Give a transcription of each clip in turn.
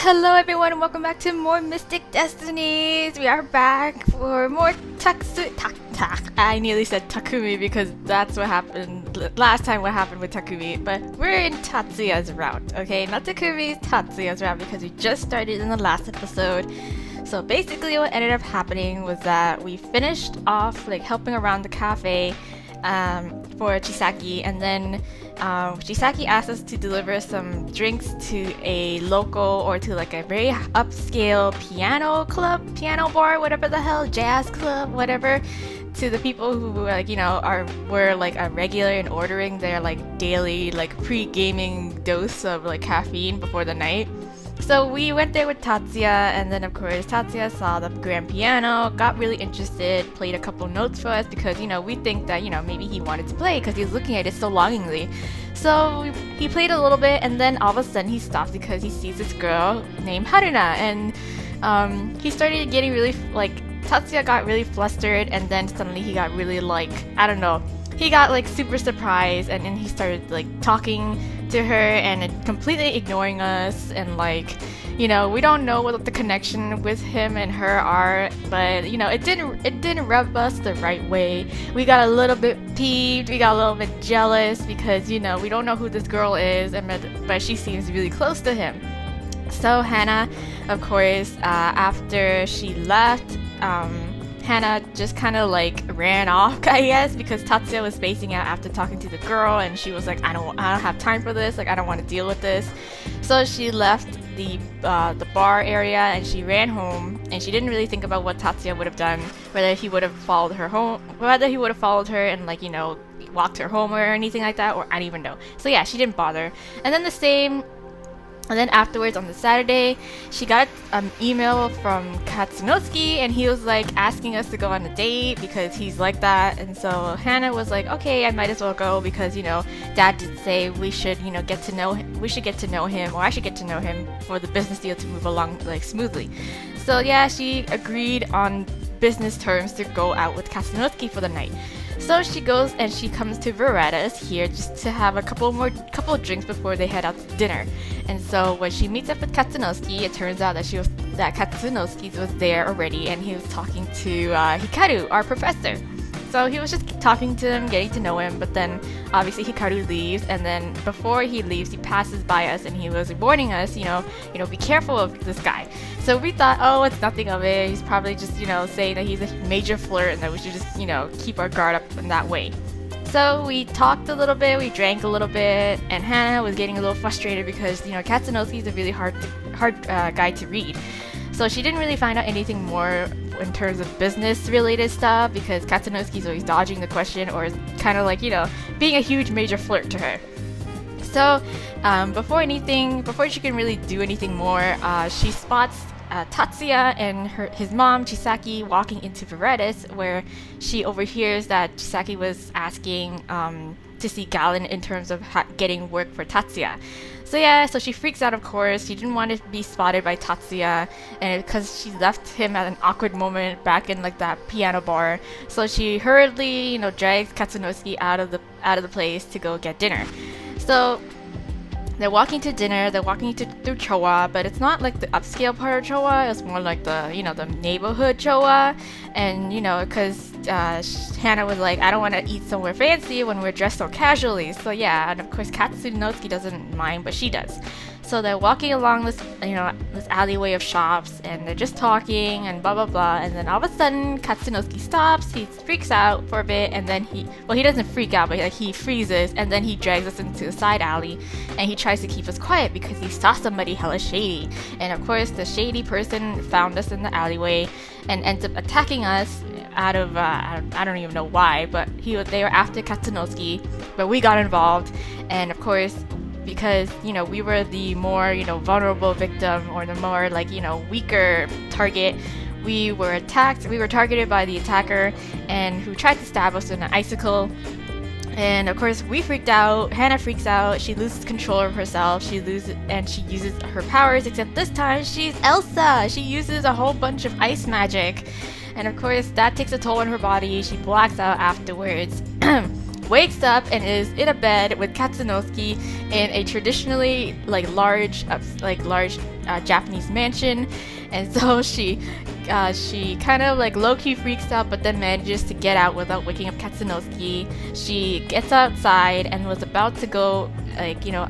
Hello everyone and welcome back to more Mystic Destinies! We are back for more I nearly said Takumi because that's what happened last time what happened with Takumi, but we're in Tatsuya's route, okay? Not Takumi's, Tatsuya's route because we just started in the last episode. So basically what ended up happening was that we finished off like helping around the cafe for Chisaki, and then Chisaki asked us to deliver some drinks to a local or to like a very upscale piano club, piano bar, whatever the hell, jazz club, whatever, to the people who like were like a regular in ordering their like daily like pre-gaming dose of like caffeine before the night. So we went there with Tatsuya, and then of course Tatsuya saw the grand piano, got really interested, played a couple notes for us because we think that maybe he wanted to play because he was looking at it so longingly. So he played a little bit, and then all of a sudden he stops because he sees this girl named Haruna, and he started getting really Tatsuya got really flustered, and then suddenly he got really I don't know, he got like super surprised, and then he started like talking to her and completely ignoring us, and we don't know what the connection with him and her are, but it didn't rub us the right way. We got a little bit peeved, we got a little bit jealous because we don't know who this girl is, but she seems really close to him. So Hana, of course, after she left, Hana just kind of ran off, I guess, because Tatsuya was spacing out after talking to the girl, and she was like, I don't have time for this, I don't want to deal with this. So she left the bar area and she ran home, and she didn't really think about what Tatsuya would have done, whether he would have followed her home, whether he would have followed her and walked her home or anything like that, or I don't even know. So yeah, she didn't bother. And then afterwards, on the Saturday, she got an email from Katsunosuke, and he was asking us to go on a date because he's like that. And so Hana was like, okay, I might as well go because Dad did say we should get to know him. We should get to know him, or I should get to know him for the business deal to move along smoothly. So yeah, she agreed on business terms to go out with Katsunosuke for the night. So she goes and she comes to Veretta's here just to have a couple of drinks before they head out to dinner. And so when she meets up with Katsunosuke, it turns out that Katsunosuke was there already, and he was talking to Hikaru, our professor. So he was just talking to him, getting to know him, but then obviously Hikaru leaves, and then before he leaves, he passes by us and he was warning us, be careful of this guy. So we thought, oh, it's nothing of it. He's probably just, saying that he's a major flirt and that we should just, keep our guard up in that way. So we talked a little bit, we drank a little bit, and Hana was getting a little frustrated because, Katsunosuke is a really hard guy to read. So she didn't really find out anything more in terms of business-related stuff because Katsunosuke is always dodging the question, or is kind of being a huge major flirt to her. So before she can really do anything more, she spots Tatsuya and his mom, Chisaki, walking into Veretta's, where she overhears that Chisaki was asking to see Galen in terms of getting work for Tatsuya. So she freaks out, of course. She didn't want to be spotted by Tatsuya, and because she left him at an awkward moment back in that piano bar. So she hurriedly, drags Katsunosuke out of the place to go get dinner. So they're walking to dinner, through Chowa, but it's not the upscale part of Chowa, it's more the neighborhood Chowa. And because Hana was like, I don't want to eat somewhere fancy when we're dressed so casually. So yeah, and of course Katsunosuke doesn't mind, but she does. So they're walking along this alleyway of shops, and they're just talking and blah blah blah, and then all of a sudden Katsunosuke stops, he freaks out for a bit, and then he doesn't freak out, but he freezes, and then he drags us into a side alley, and he tries to keep us quiet because he saw somebody hella shady. And of course the shady person found us in the alleyway and ends up attacking us out of I don't even know why, but they were after Katsunosuke, but we got involved. And of course, because we were the more vulnerable victim, or the more weaker target, we were targeted by the attacker, and who tried to stab us with an icicle. And of course we freaked out, Hana freaks out, she loses control of herself, she uses her powers, except this time she's Elsa. She uses a whole bunch of ice magic, and of course that takes a toll on her body. She blacks out afterwards. wakes up and is in a bed with Katsunosuke in a traditionally large Japanese mansion, and so she kind of low-key freaks out, but then manages to get out without waking up Katsunosuke. She gets outside and was about to go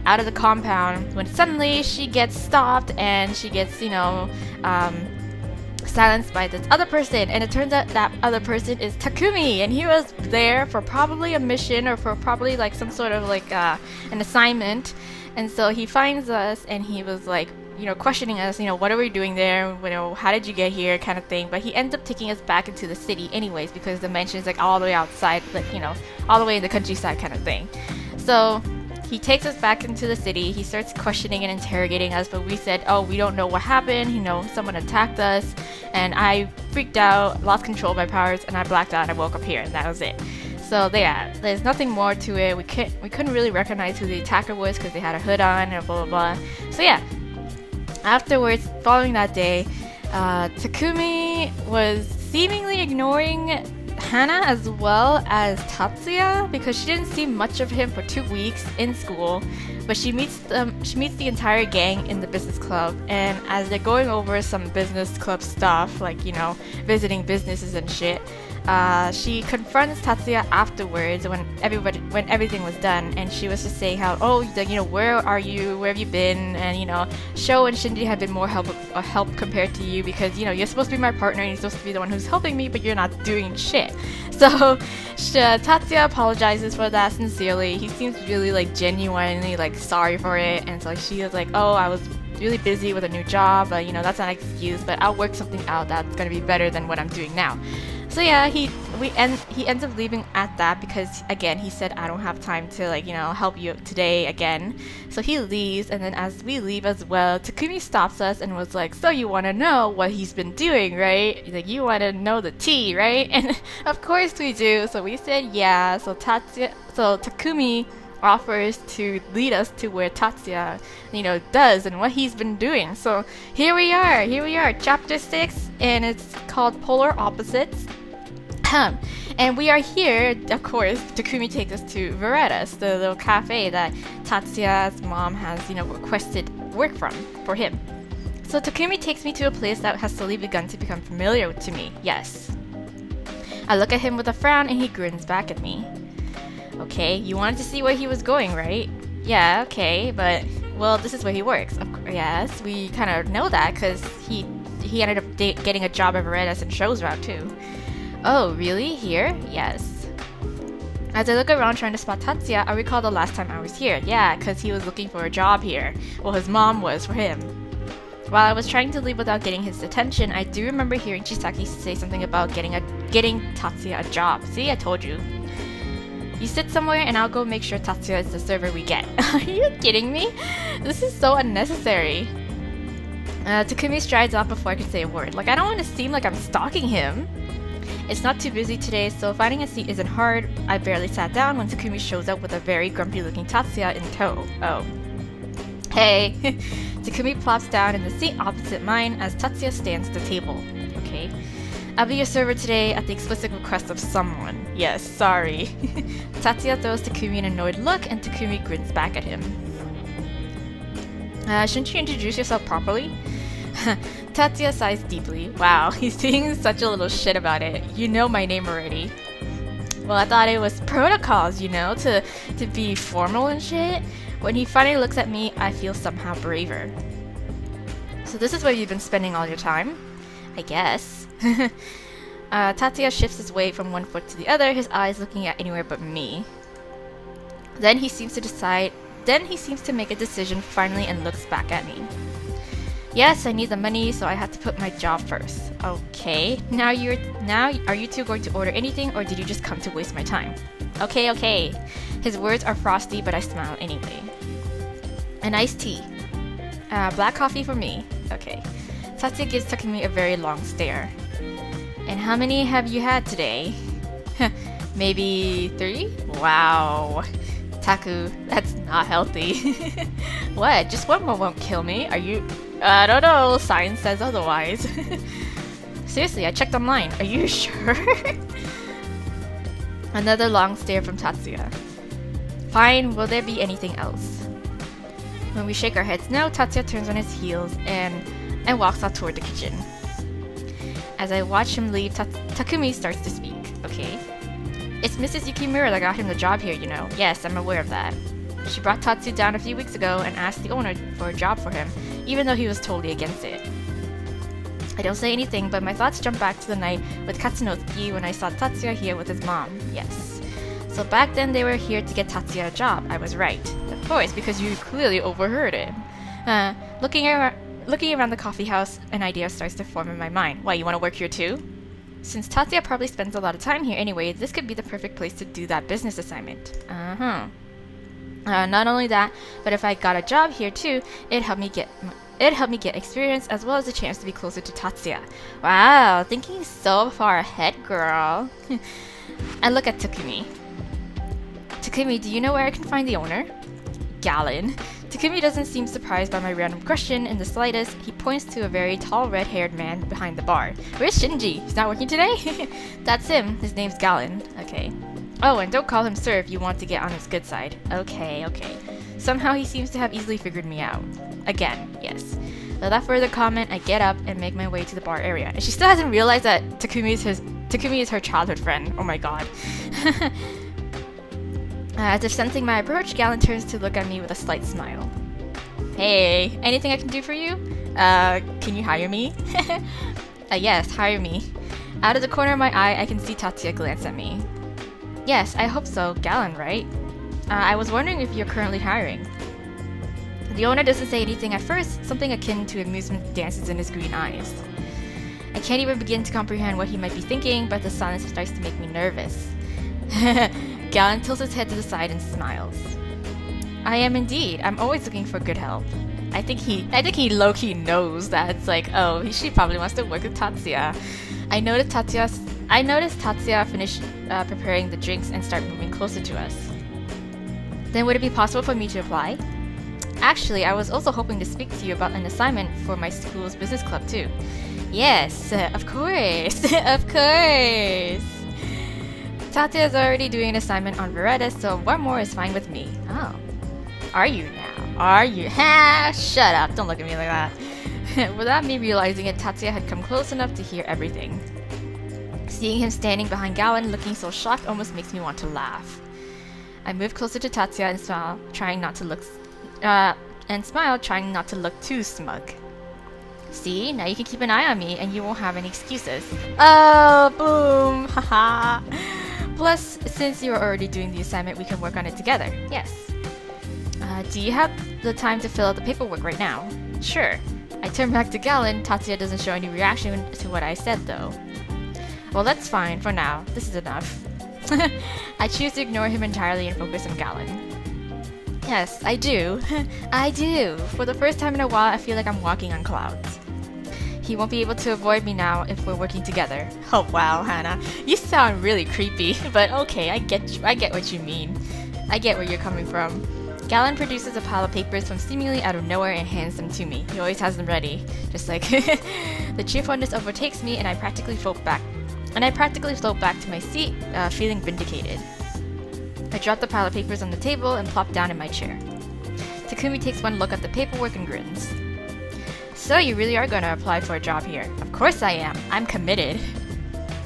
out of the compound when suddenly she gets stopped and she gets silenced by this other person, and it turns out that other person is Takumi, and he was there for probably a mission or for probably some sort of an assignment. And so he finds us and he was questioning us, what are we doing there, how did you get here, kind of thing. But he ends up taking us back into the city anyways, because the mansion is all the way outside, all the way in the countryside kind of thing. So he takes us back into the city. He starts questioning and interrogating us, but we said, oh, we don't know what happened. Someone attacked us, and I freaked out, lost control of my powers, and I blacked out and I woke up here, and that was it. So yeah, there's nothing more to it. We couldn't really recognize who the attacker was because they had a hood on and blah blah blah. So yeah, afterwards, following that day, Takumi was seemingly ignoring Hana as well as Tatsuya because she didn't see much of him for 2 weeks in school, but she meets the entire gang in the business club, and as they're going over some business club stuff, visiting businesses and shit, she confronts Tatsuya afterwards when everything was done, and she was just saying how, where are you, where have you been, and Sho and Shinji have been more help compared to you because you're supposed to be my partner and you're supposed to be the one who's helping me, but you're not doing shit. So Tatsuya apologizes for that sincerely. He seems really genuinely sorry for it, and so she was like, oh, I was really busy with a new job, but that's not an excuse, but I'll work something out that's gonna be better than what I'm doing now. So yeah, he ends up leaving at that because again he said, I don't have time to help you today again. So he leaves, and then as we leave as well, Takumi stops us and was like, so you want to know what he's been doing, right? You want to know the tea, right? And of course we do. So we said yeah. So Takumi offers to lead us to where Tatsuya, does and what he's been doing. So here we are, chapter 6, and it's called Polar Opposites. And we are here, of course. Takumi takes us to Veredas, the little cafe that Tatsuya's mom has, requested work for him. So Takumi takes me to a place that has slowly begun to become familiar to me. Yes. I look at him with a frown, and he grins back at me. Okay, you wanted to see where he was going, right? Yeah, okay, but well, this is where he works. Yes, we kind of know that because he ended up getting a job at Veredas and Sho's route too. Oh, really? Here? Yes. As I look around trying to spot Tatsuya, I recall the last time I was here. Yeah, because he was looking for a job here. Well, his mom was for him. While I was trying to leave without getting his attention, I do remember hearing Chisaki say something about getting Tatsuya a job. See, I told you. You sit somewhere and I'll go make sure Tatsuya is the server we get. Are you kidding me? This is so unnecessary. Takumi strides off before I can say a word. I don't want to seem like I'm stalking him. It's not too busy today, so finding a seat isn't hard. I barely sat down when Takumi shows up with a very grumpy-looking Tatsuya in tow. Oh. Hey! Takumi plops down in the seat opposite mine as Tatsuya stands at the table. Okay. I'll be your server today at the explicit request of someone. Yes, sorry. Tatsuya throws Takumi an annoyed look, and Takumi grins back at him. Shouldn't you introduce yourself properly? Tatsuya sighs deeply. Wow, he's taking such a little shit about it. You know my name already. Well, I thought it was protocols, to be formal and shit. When he finally looks at me, I feel somehow braver. So this is where you've been spending all your time? I guess. Tatsuya shifts his weight from one foot to the other, his eyes looking at anywhere but me. Then he seems to make a decision finally and looks back at me. Yes, I need the money, so I have to put my job first. Okay, now are you two going to order anything, or did you just come to waste my time? Okay. His words are frosty, but I smile anyway. An iced tea. Black coffee for me. Okay. Tatsuya gives Takumi a very long stare. And how many have you had today? Maybe 3? Wow. Taku, that's not healthy. What? Just one more won't kill me. Are you... I don't know. Science says otherwise. Seriously, I checked online. Are you sure? Another long stare from Tatsuya. Fine, will there be anything else? When we shake our heads no, Tatsuya turns on his heels and walks out toward the kitchen. As I watch him leave, Takumi starts to speak. Okay. It's Mrs. Yukimura that got him the job here, you know. Yes, I'm aware of that. She brought Tatsu down a few weeks ago and asked the owner for a job for him, even though he was totally against it. I don't say anything, but my thoughts jump back to the night with Katsunosuke when I saw Tatsuya here with his mom. Yes. So back then they were here to get Tatsuya a job. I was right. Of course, because you clearly overheard it. Looking around the coffee house, an idea starts to form in my mind. Why, you want to work here too? Since Tatsuya probably spends a lot of time here anyway, this could be the perfect place to do that business assignment. Not only that, but if I got a job here too, it'd help me get experience as well as a chance to be closer to Tatsuya. Wow, thinking so far ahead, girl. I look at Takumi. Takumi, do you know where I can find the owner? Gallon. Takumi doesn't seem surprised by my random question in the slightest. He points to a very tall red-haired man behind the bar. Where's Shinji? He's not working today? That's him. His name's Gallon. Okay. Oh, and don't call him sir if you want to get on his good side. Okay. Somehow he seems to have easily figured me out. Again, yes. Without further comment, I get up and make my way to the bar area. And she still hasn't realized that Takumi is her childhood friend. Oh my god. As if sensing my approach, Gallon turns to look at me with a slight smile. Hey, anything I can do for you? Can you hire me? Yes, hire me. Out of the corner of my eye, I can see Tatsuya glance at me. Yes, I hope so. Gallon, right? I was wondering if you're currently hiring. The owner doesn't say anything at first, something akin to amusement dances in his green eyes. I can't even begin to comprehend what he might be thinking, but the silence starts to make me nervous. Gallon tilts his head to the side and smiles. I am indeed. I'm always looking for good help. I think he low-key knows that it's like, oh, she probably wants to work with Tatsuya. I noticed Tatsuya finish preparing the drinks and start moving closer to us. Then would it be possible for me to apply? Actually, I was also hoping to speak to you about an assignment for my school's business club too. Yes, of course, of course. Tatsuya is already doing an assignment on Veretta, so one more is fine with me. Oh. Are you now? Are you? Ha! Shut up, don't look at me like that. Without me realizing it, Tatsuya had come close enough to hear everything. Seeing him standing behind Gallon looking so shocked almost makes me want to laugh. I move closer to Tatsuya and smile, trying not to look too smug. See, now you can keep an eye on me and you won't have any excuses. Oh, boom! Haha! Plus, since you're already doing the assignment, we can work on it together. Yes. Do you have the time to fill out the paperwork right now? Sure. I turn back to Gallon. Tatsuya doesn't show any reaction to what I said, though. Well, that's fine for now. This is enough. I choose to ignore him entirely and focus on Gallon. Yes, I do. I do. For the first time in a while, I feel like I'm walking on clouds. He won't be able to avoid me now if we're working together. Oh wow, Hana. You sound really creepy, but okay, I get what you mean. I get where you're coming from. Gallon produces a pile of papers from seemingly out of nowhere and hands them to me. He always has them ready. Just like the cheerfulness overtakes me and I practically float back to my seat, feeling vindicated. I drop the pile of papers on the table and plop down in my chair. Takumi takes one look at the paperwork and grins. So you really are going to apply for a job here? Of course I am. I'm committed.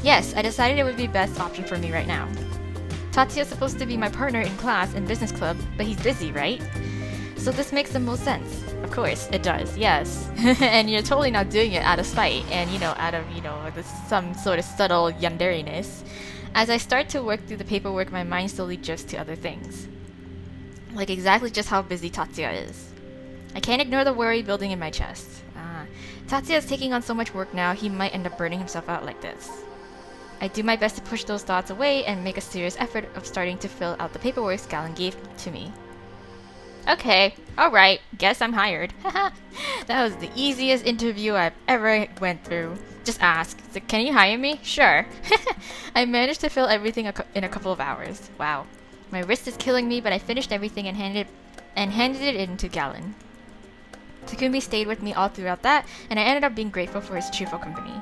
Yes, I decided it would be the best option for me right now. Tatsuya's supposed to be my partner in class and business club, but he's busy, right? So this makes the most sense. Of course, it does, yes. And you're totally not doing it out of spite and, out of, some sort of subtle yanderiness. As I start to work through the paperwork, my mind slowly drifts to other things. Like exactly just how busy Tatsuya is. I can't ignore the worry building in my chest. Tatsuya is taking on so much work now, he might end up burning himself out like this. I do my best to push those thoughts away and make a serious effort of starting to fill out the paperwork Gallon gave to me. Okay, alright, guess I'm hired. Haha, that was the easiest interview I've ever went through. Just ask. So, can you hire me? Sure. I managed to fill everything in a couple of hours. Wow. My wrist is killing me, but I finished everything and handed it in to Gallon. Takumi stayed with me all throughout that, and I ended up being grateful for his cheerful company.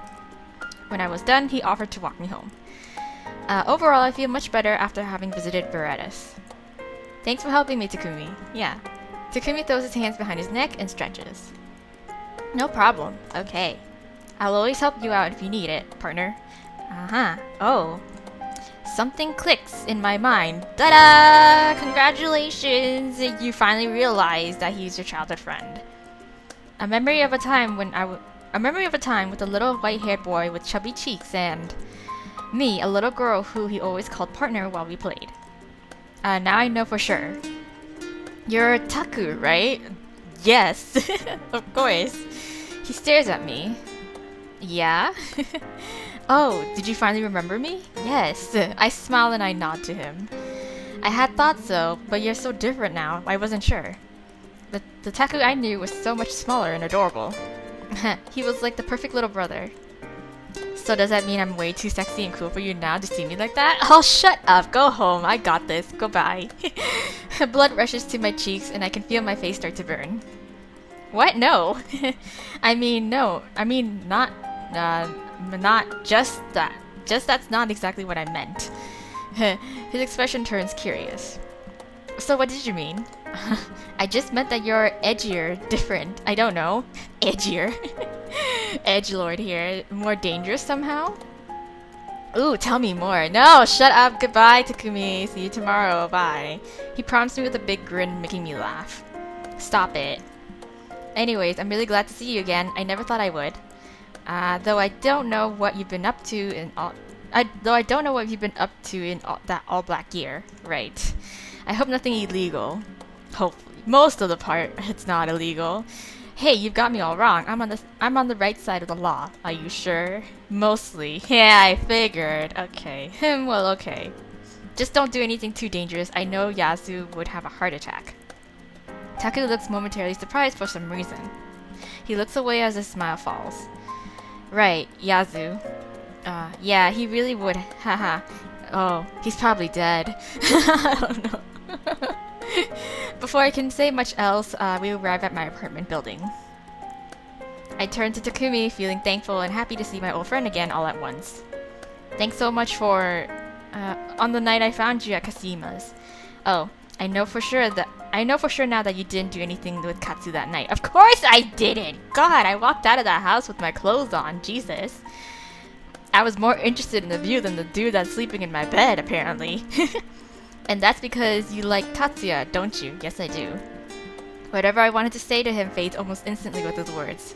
When I was done, he offered to walk me home. Overall, I feel much better after having visited Berettas. Thanks for helping me, Takumi. Yeah. Takumi throws his hands behind his neck and stretches. No problem. Okay. I'll always help you out if you need it, partner. Uh-huh. Oh. Something clicks in my mind. Ta-da! Congratulations! You finally realized that he's your childhood friend. A memory of a time with a little white-haired boy with chubby cheeks and me, a little girl who he always called partner while we played. Now I know for sure. You're Taku, right? Yes, of course. He stares at me. Yeah? Oh, did you finally remember me? Yes. I smile and I nod to him. I had thought so, but you're so different now. I wasn't sure. The Taku I knew was so much smaller and adorable. He was like the perfect little brother. So does that mean I'm way too sexy and cool for you now to see me like that? Oh, shut up. Go home. I got this. Goodbye. Blood rushes to my cheeks and I can feel my face start to burn. What? No. I mean, no. I mean, not just that. Just that's not exactly what I meant. His expression turns curious. So what did you mean? I just meant that you're edgier, different. I don't know. Edgier. Edgelord here. More dangerous somehow? Ooh, tell me more. No, shut up. Goodbye, Takumi. See you tomorrow. Bye. He prompts me with a big grin, making me laugh. Stop it. Anyways, I'm really glad to see you again. I never thought I would. Though I don't know what you've been up to in that all black gear. Right. I hope nothing illegal. Hopefully. Most of the part, it's not illegal. Hey, you've got me all wrong. I'm on the right side of the law. Are you sure? Mostly. Yeah, I figured. Okay. Well, okay. Just don't do anything too dangerous. I know Yasu would have a heart attack. Taku looks momentarily surprised for some reason. He looks away as his smile falls. Right, Yasu. Yeah, he really would. Haha. Oh, he's probably dead. I don't know. Before I can say much else, we arrive at my apartment building. I turn to Takumi, feeling thankful and happy to see my old friend again all at once. Thanks so much for, on the night I found you at Kasima's. Oh, I know for sure now that you didn't do anything with Katsu that night. Of course I didn't! God, I walked out of that house with my clothes on, Jesus. I was more interested in the view than the dude that's sleeping in my bed, apparently. And that's because you like Tatsuya, don't you? Yes, I do. Whatever I wanted to say to him fades almost instantly with his words.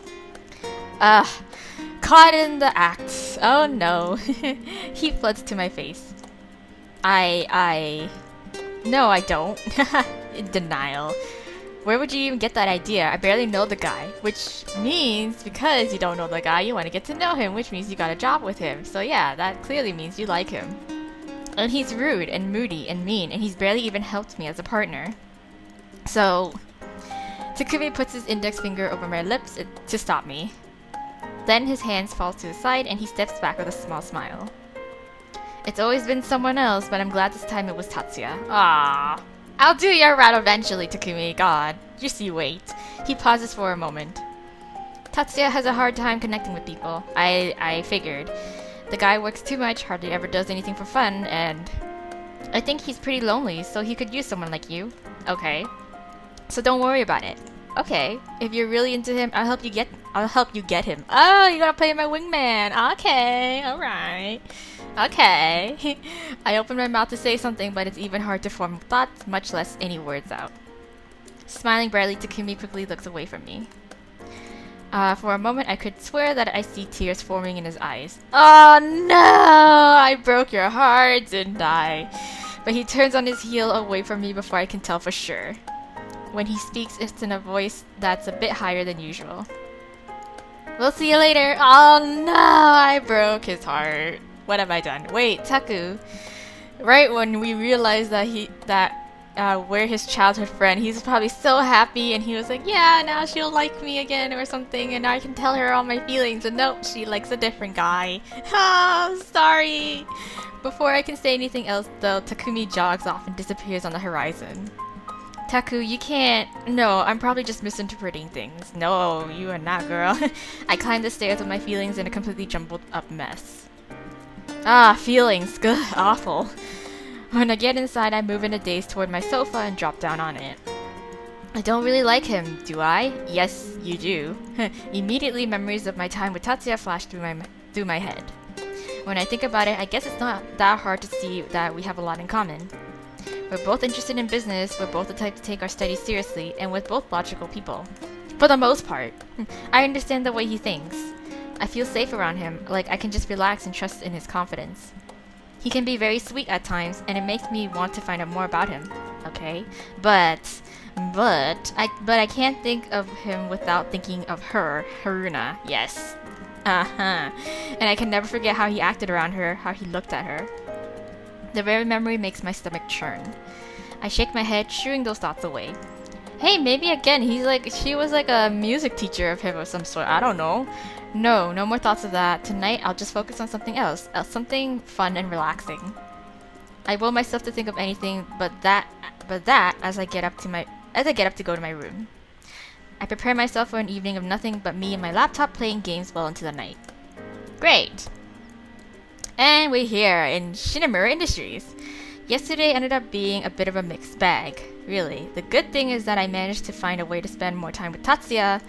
Caught in the act. Oh no. He floods to my face. No, I don't. In denial. Where would you even get that idea? I barely know the guy. Which means, because you don't know the guy, you want to get to know him, which means you got a job with him. So yeah, that clearly means you like him. And he's rude and moody and mean, and he's barely even helped me as a partner. So, Takumi puts his index finger over my lips to stop me. Then his hands fall to his side and he steps back with a small smile. It's always been someone else, but I'm glad this time it was Tatsuya. Ah, I'll do your route eventually, Takumi. God, just you wait. He pauses for a moment. Tatsuya has a hard time connecting with people. I figured. The guy works too much, hardly ever does anything for fun, and I think he's pretty lonely, so he could use someone like you. Okay. So don't worry about it. Okay. If you're really into him, I'll help you get him. Oh, you gotta play my wingman. Okay. Alright. Okay. I open my mouth to say something, but it's even hard to form thoughts, much less any words out. Smiling brightly, Takumi quickly looks away from me. For a moment, I could swear that I see tears forming in his eyes. Oh no! I broke your heart, didn't I? But he turns on his heel away from me before I can tell for sure. When he speaks, it's in a voice that's a bit higher than usual. We'll see you later. Oh no! I broke his heart. What have I done? Wait, Taku. Right when we realized that we're his childhood friend, he's probably so happy and he was like, yeah, now she'll like me again or something and I can tell her all my feelings, and nope, she likes a different guy. Oh, sorry. Before I can say anything else though, Takumi jogs off and disappears on the horizon. Taku, you can't. No, I'm probably just misinterpreting things. No, you are not, girl. I climbed the stairs with my feelings in a completely jumbled up mess. Ah, feelings. Good. Awful. When I get inside, I move in a daze toward my sofa and drop down on it. I don't really like him, do I? Yes, you do. Immediately, memories of my time with Tatsuya flash through my head. When I think about it, I guess it's not that hard to see that we have a lot in common. We're both interested in business, we're both the type to take our studies seriously, and we're both logical people. For the most part. I understand the way he thinks. I feel safe around him, like I can just relax and trust in his confidence. He can be very sweet at times, and it makes me want to find out more about him. Okay? But I can't think of him without thinking of her, Haruna. Yes. And I can never forget how he acted around her, how he looked at her. The very memory makes my stomach churn. I shake my head, shooing those thoughts away. Hey, maybe again, she was like a music teacher of him of some sort. I don't know. No more thoughts of that. Tonight, I'll just focus on something else, something fun and relaxing. I will myself to think of anything but that as I get up to go to my room. I prepare myself for an evening of nothing but me and my laptop playing games well into the night. Great! And we're here in Shinemura Industries. Yesterday ended up being a bit of a mixed bag, really. The good thing is that I managed to find a way to spend more time with Tatsuya.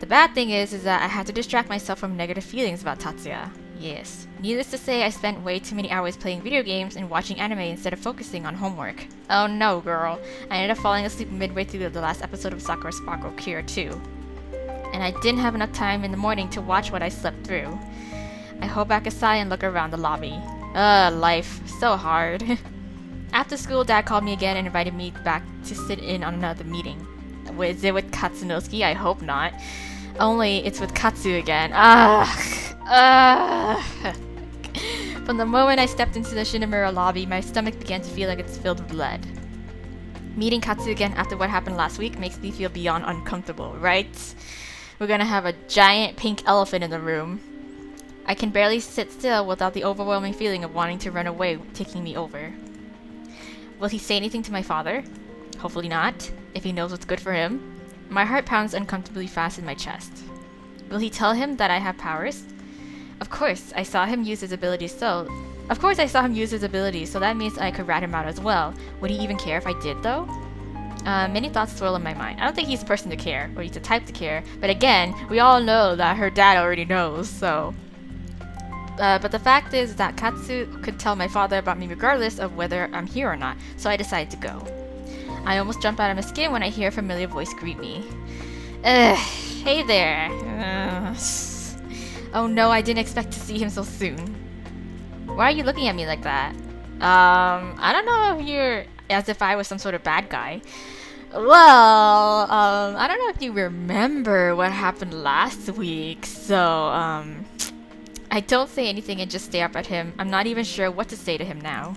The bad thing is that I had to distract myself from negative feelings about Tatsuya. Yes. Needless to say, I spent way too many hours playing video games and watching anime instead of focusing on homework. Oh no, girl. I ended up falling asleep midway through the last episode of Sakura Sparkle Cure 2. And I didn't have enough time in the morning to watch what I slept through. I hold back a sigh and look around the lobby. Life. So hard. After school, Dad called me again and invited me back to sit in on another meeting. Is it with Katsunosuke? I hope not. Only it's with Katsu again. From the moment I stepped into the Shinemura lobby, my stomach began to feel like it's filled with lead. Meeting Katsu again after what happened last week makes me feel beyond uncomfortable, right? We're gonna have a giant pink elephant in the room. I can barely sit still without the overwhelming feeling of wanting to run away taking me over. Will he say anything to my father? Hopefully not, if he knows what's good for him. My heart pounds uncomfortably fast in my chest. Will he tell him that I have powers? Of course, I saw him use his abilities, so that means I could rat him out as well. Would he even care if I did, though? Many thoughts swirl in my mind. I don't think he's the person to care, or he's the type to care. But again, we all know that her dad already knows, so... but the fact is that Katsu could tell my father about me regardless of whether I'm here or not, so I decided to go. I almost jump out of my skin when I hear a familiar voice greet me. Hey there. Oh no, I didn't expect to see him so soon. Why are you looking at me like that? I don't know if you're... as if I was some sort of bad guy. Well, I don't know if you remember what happened last week, so, I don't say anything and just stare up at him. I'm not even sure what to say to him now.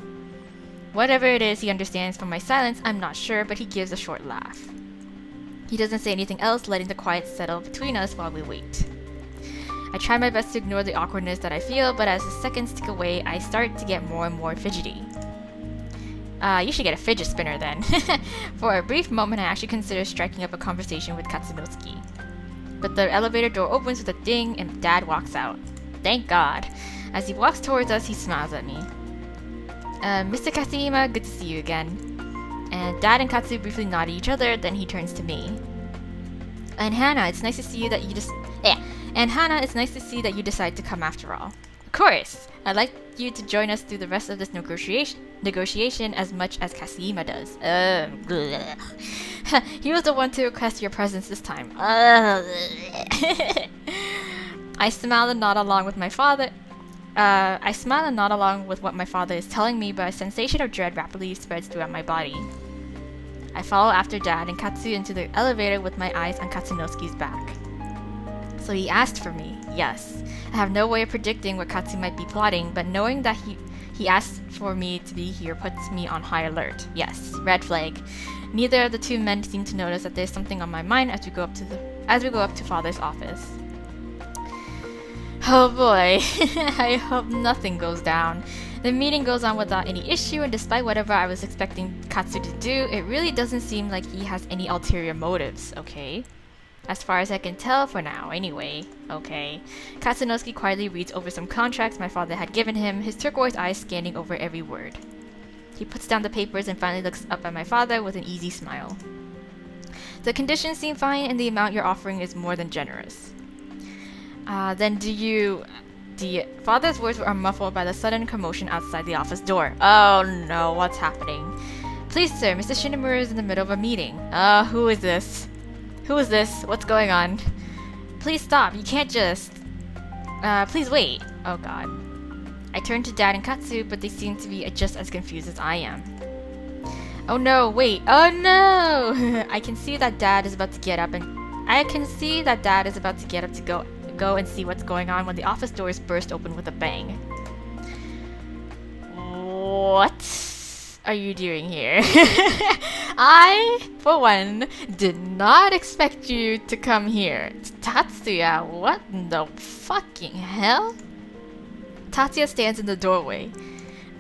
Whatever it is he understands from my silence, I'm not sure, but he gives a short laugh. He doesn't say anything else, letting the quiet settle between us while we wait. I try my best to ignore the awkwardness that I feel, but as the seconds tick away, I start to get more and more fidgety. You should get a fidget spinner then. For a brief moment, I actually consider striking up a conversation with Katsunosuke. But the elevator door opens with a ding and Dad walks out. Thank God. As he walks towards us, he smiles at me. Mr. Kasima, good to see you again. And Dad and Katsu briefly nod at each other, then he turns to me. And Hana, it's nice to see you that you just... And Hana, it's nice to see that you decide to come after all. Of course! I'd like you to join us through the rest of this negotiation as much as Kasima does. He was the one to request your presence this time. I smile and nod along with my father. I smile and nod along with what my father is telling me, but a sensation of dread rapidly spreads throughout my body. I follow after Dad and Katsu into the elevator with my eyes on Katsunosuke's back. So he asked for me, yes. I have no way of predicting what Katsu might be plotting, but knowing that he asked for me to be here puts me on high alert. Yes, red flag. Neither of the two men seem to notice that there's something on my mind as we go up to Father's office. Oh boy, I hope nothing goes down. The meeting goes on without any issue, and despite whatever I was expecting Katsu to do, it really doesn't seem like he has any ulterior motives, okay? As far as I can tell for now, anyway. Okay. Katsunosuke quietly reads over some contracts my father had given him, his turquoise eyes scanning over every word. He puts down the papers and finally looks up at my father with an easy smile. The conditions seem fine and the amount you're offering is more than generous. Then Father's words are muffled by the sudden commotion outside the office door. Oh no, what's happening? Please, sir, Mr. Shinomura is in the middle of a meeting. Who is this? Who is this? What's going on? Please stop, you can't just... please wait. Oh god. I turn to Dad and Katsu, but they seem to be just as confused as I am. Oh no, wait. Oh no! I can see that Dad is about to get up to go and see what's going on when the office doors burst open with a bang. What are you doing here? I, for one, did not expect you to come here. Tatsuya, what in the fucking hell? Tatsuya stands in the doorway.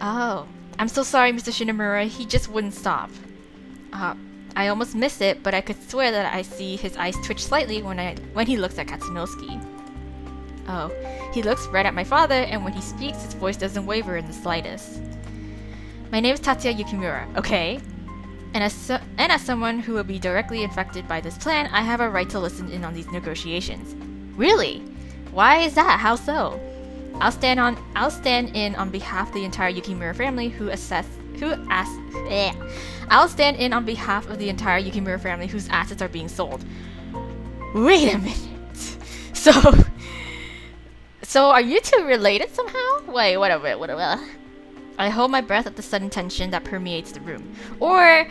Oh, I'm so sorry, Mr. Shinomura. He just wouldn't stop. I almost missed it, but I could swear that I see his eyes twitch slightly when he looks at Katsunosuke. Oh, he looks right at my father, and when he speaks, his voice doesn't waver in the slightest. My name is Tatsuya Yukimura, okay? And as someone who will be directly affected by this plan, I have a right to listen in on these negotiations. Really? Why is that? How so? I'll stand in on behalf of the entire Yukimura family I'll stand in on behalf of the entire Yukimura family whose assets are being sold. Wait a minute. So are you two related somehow? Wait, whatever. I hold my breath at the sudden tension that permeates the room. Or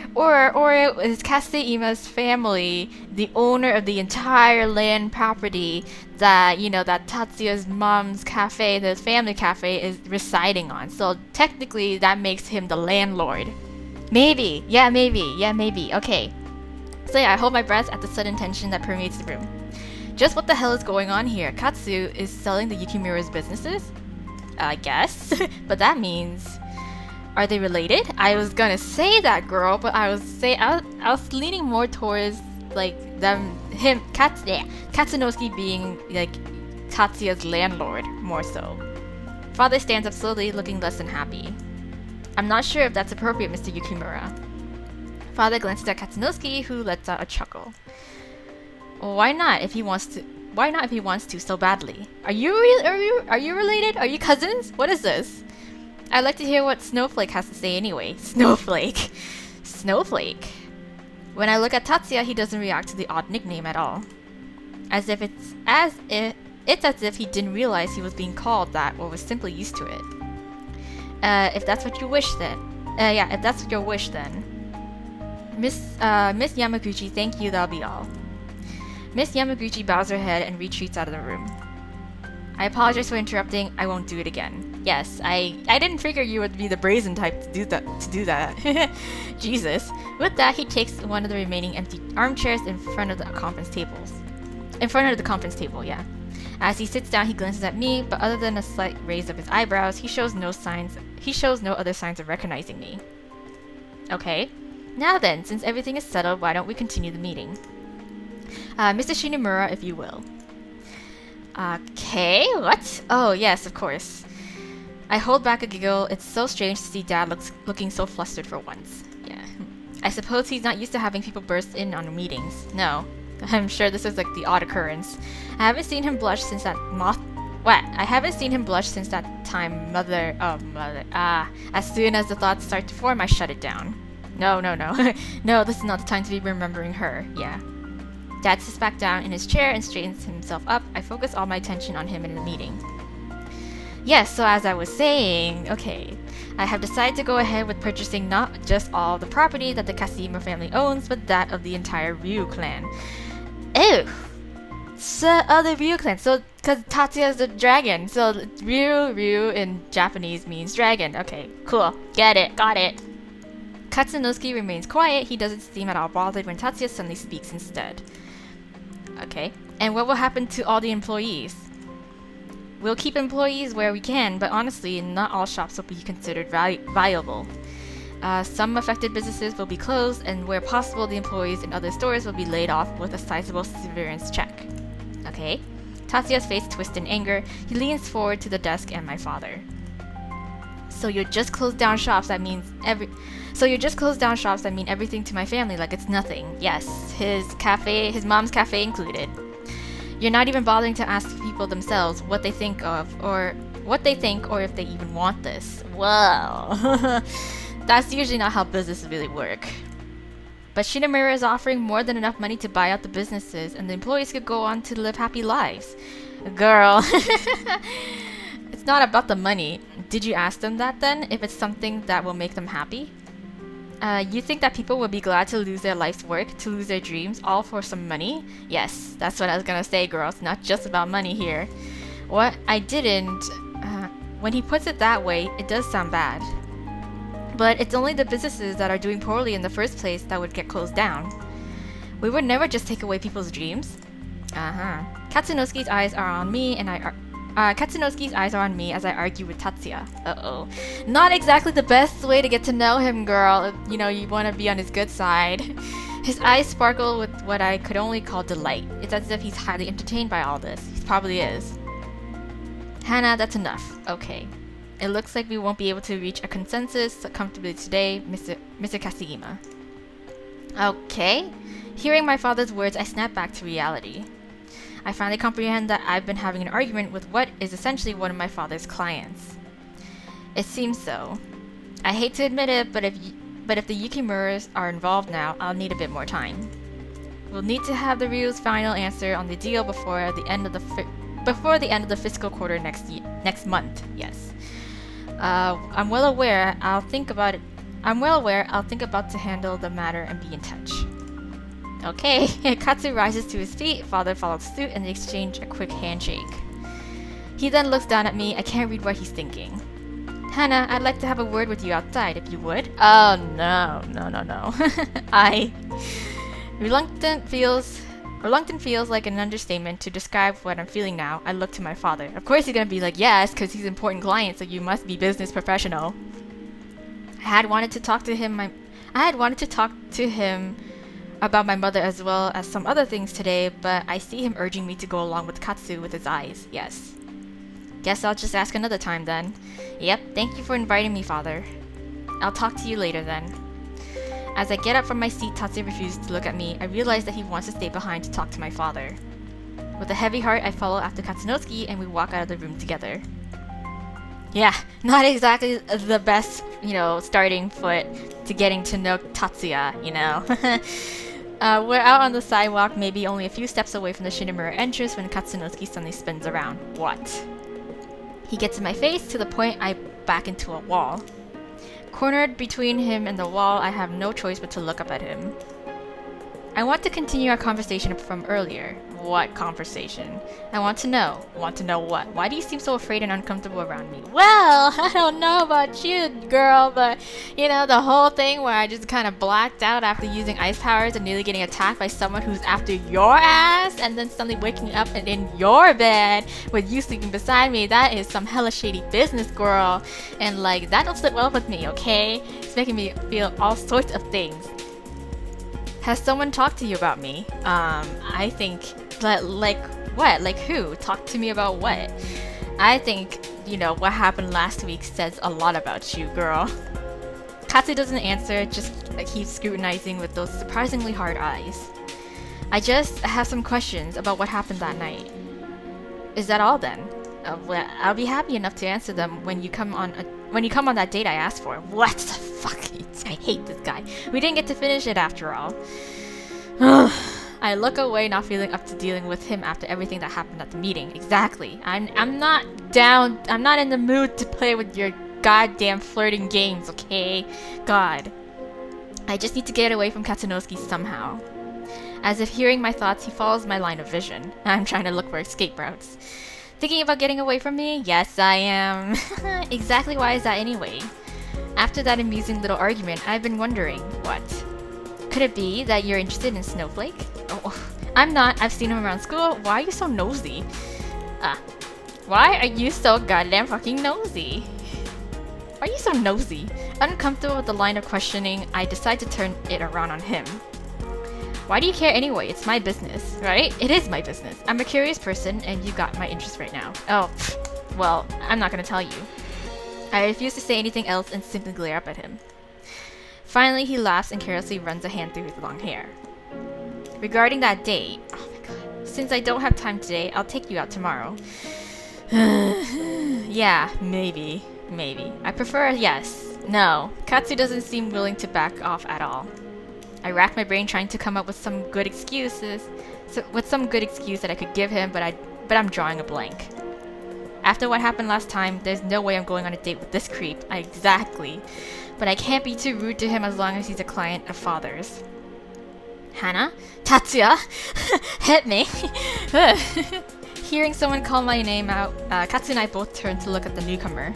is Kaseima's family the owner of the entire land property that, that Tatsuya's mom's cafe, the family cafe, is residing on? So technically that makes him the landlord. Maybe. Okay. So yeah, I hold my breath at the sudden tension that permeates the room. Just what the hell is going on here? Katsu is selling the Yukimura's businesses? I guess. But that means... Are they related? I was gonna say that, girl, but I was leaning more towards, Katsunosuke being, Tatsuya's landlord, more so. Father stands up slowly, looking less than happy. I'm not sure if that's appropriate, Mr. Yukimura. Father glances at Katsunosuke, who lets out a chuckle. Why not if he wants to so badly? Are you related? Are you cousins? What is this? I'd like to hear what Snowflake has to say anyway. Snowflake. When I look at Tatsuya, he doesn't react to the odd nickname at all. It's as if he didn't realize he was being called that or was simply used to it. If that's what you wish then. If that's your wish then. Miss Yamaguchi, thank you, that'll be all. Miss Yamaguchi bows her head and retreats out of the room. I apologize for interrupting. I won't do it again. Yes, I didn't figure you would be the brazen type to do that. Jesus. With that, he takes one of the remaining empty armchairs in front of the conference table, yeah. As he sits down, he glances at me, but other than a slight raise of his eyebrows, he shows no other signs of recognizing me. Okay. Now then, since everything is settled, why don't we continue the meeting? Mr. Shinomura, if you will. Okay, what? Oh, yes, of course. I hold back a giggle. It's so strange to see Dad looking so flustered for once. Yeah. I suppose he's not used to having people burst in on meetings. No. I'm sure this is like the odd occurrence. I haven't seen him blush since that time mother... as soon as the thoughts start to form, I shut it down. No. No, this is not the time to be remembering her. Yeah. Dad sits back down in his chair and straightens himself up. I focus all my attention on him in the meeting. Yes, so as I was saying, okay, I have decided to go ahead with purchasing not just all the property that the Kasima family owns, but that of the entire Ryu clan. Ew! So, the Ryu clan. So, because Tatsuya is a dragon, so Ryu in Japanese means dragon. Okay, cool. Get it. Got it. Katsunosuke remains quiet. He doesn't seem at all bothered when Tatsuya suddenly speaks instead. Okay. And what will happen to all the employees? We'll keep employees where we can, but honestly, not all shops will be considered viable. Some affected businesses will be closed, and where possible, the employees in other stores will be laid off with a sizable severance check. Okay. Tatsuya's face twists in anger. He leans forward to the desk and my father. So you just closed down shops, that means everything to my family like it's nothing. Yes, his mom's cafe included. You're not even bothering to ask people themselves what they think or if they even want this. Well, that's usually not how businesses really work. But Shinomura is offering more than enough money to buy out the businesses, and the employees could go on to live happy lives. Girl, it's not about the money. Did you ask them that then, if it's something that will make them happy? You think that people would be glad to lose their life's work, to lose their dreams, all for some money? Yes, that's what I was gonna say, girl. It's not just about money here. What I didn't... when he puts it that way, it does sound bad. But it's only the businesses that are doing poorly in the first place that would get closed down. We would never just take away people's dreams. Katsunosuke's eyes are on me, and Katsunosuke's eyes are on me as I argue with Tatsuya. Uh-oh. Not exactly the best way to get to know him, girl. You know, you want to be on his good side. His eyes sparkle with what I could only call delight. It's as if he's highly entertained by all this. He probably is. Hana, that's enough. Okay. It looks like we won't be able to reach a consensus comfortably today, Mr. Kasugima. Okay. Hearing my father's words, I snap back to reality. I finally comprehend that I've been having an argument with what is essentially one of my father's clients. It seems so. I hate to admit it, but if the Yukimuras are involved now, I'll need a bit more time. We'll need to have the Ryu's final answer on the deal before the end of the fiscal quarter next month. Yes. I'm well aware I'll think about to handle the matter and be in touch. Okay. Katsu rises to his feet, father follows suit, and they exchange a quick handshake. He then looks down at me. I can't read what he's thinking. Hana, I'd like to have a word with you outside, if you would. Oh, no. Reluctant feels like an understatement to describe what I'm feeling now. I look to my father. Of course he's gonna be like, yes, because he's an important client, so you must be business professional. I had wanted to talk to him about my mother as well as some other things today, but I see him urging me to go along with Katsu with his eyes. Yes. Guess I'll just ask another time then. Yep, thank you for inviting me, father. I'll talk to you later then. As I get up from my seat, Tatsuya refuses to look at me. I realize that he wants to stay behind to talk to my father. With a heavy heart, I follow after Katsunosuke and we walk out of the room together. Yeah, not exactly the best, starting foot to getting to know Tatsuya, We're out on the sidewalk, maybe only a few steps away from the Shinomura entrance when Katsunosuke suddenly spins around. What? He gets in my face to the point I back into a wall. Cornered between him and the wall, I have no choice but to look up at him. I want to continue our conversation from earlier. What conversation? I want to know. Want to know what? Why do you seem so afraid and uncomfortable around me? Well, I don't know about you, girl, but, the whole thing where I just kind of blacked out after using ice powers and nearly getting attacked by someone who's after your ass, and then suddenly waking up and in your bed with you sleeping beside me, that is some hella shady business, girl. And, that don't sit well with me, okay? It's making me feel all sorts of things. Has someone talked to you about me? I think, like what? Like who? Talk to me about what? I think, what happened last week says a lot about you, girl. Katsu doesn't answer, just keeps scrutinizing with those surprisingly hard eyes. I just have some questions about what happened that night. Is that all then? Well, I'll be happy enough to answer them when you come on that date I asked for. What the fuck? I hate this guy. We didn't get to finish it after all. I look away, not feeling up to dealing with him after everything that happened at the meeting. Exactly. I'm not down. I'm not in the mood to play with your goddamn flirting games, okay? God. I just need to get away from Katsunosuke somehow. As if hearing my thoughts, he follows my line of vision. I'm trying to look for escape routes. Thinking about getting away from me? Yes, I am. Exactly why is that anyway? After that amusing little argument, I've been wondering, what? Could it be that you're interested in Snowflake? Oh, I'm not. I've seen him around school. Why are you so nosy? Why are you so goddamn fucking nosy? Why Why are you so nosy? Uncomfortable with the line of questioning, I decide to turn it around on him. Why do you care anyway? It's my business, right? It is my business. I'm a curious person, and you got my interest right now. Oh, well, I'm not gonna tell you. I refuse to say anything else and simply glare up at him. Finally, he laughs and carelessly runs a hand through his long hair. Regarding that date, oh my god, since I don't have time today, I'll take you out tomorrow. Yeah, maybe. I prefer a yes. No, Katsu doesn't seem willing to back off at all. I rack my brain trying to come up with some good excuses, that I could give him, but I'm drawing a blank. After what happened last time, there's no way I'm going on a date with this creep. Exactly. But I can't be too rude to him as long as he's a client of father's. Hana? Tatsuya? Hit me! Hearing someone call my name out, Katsu and I both turned to look at the newcomer.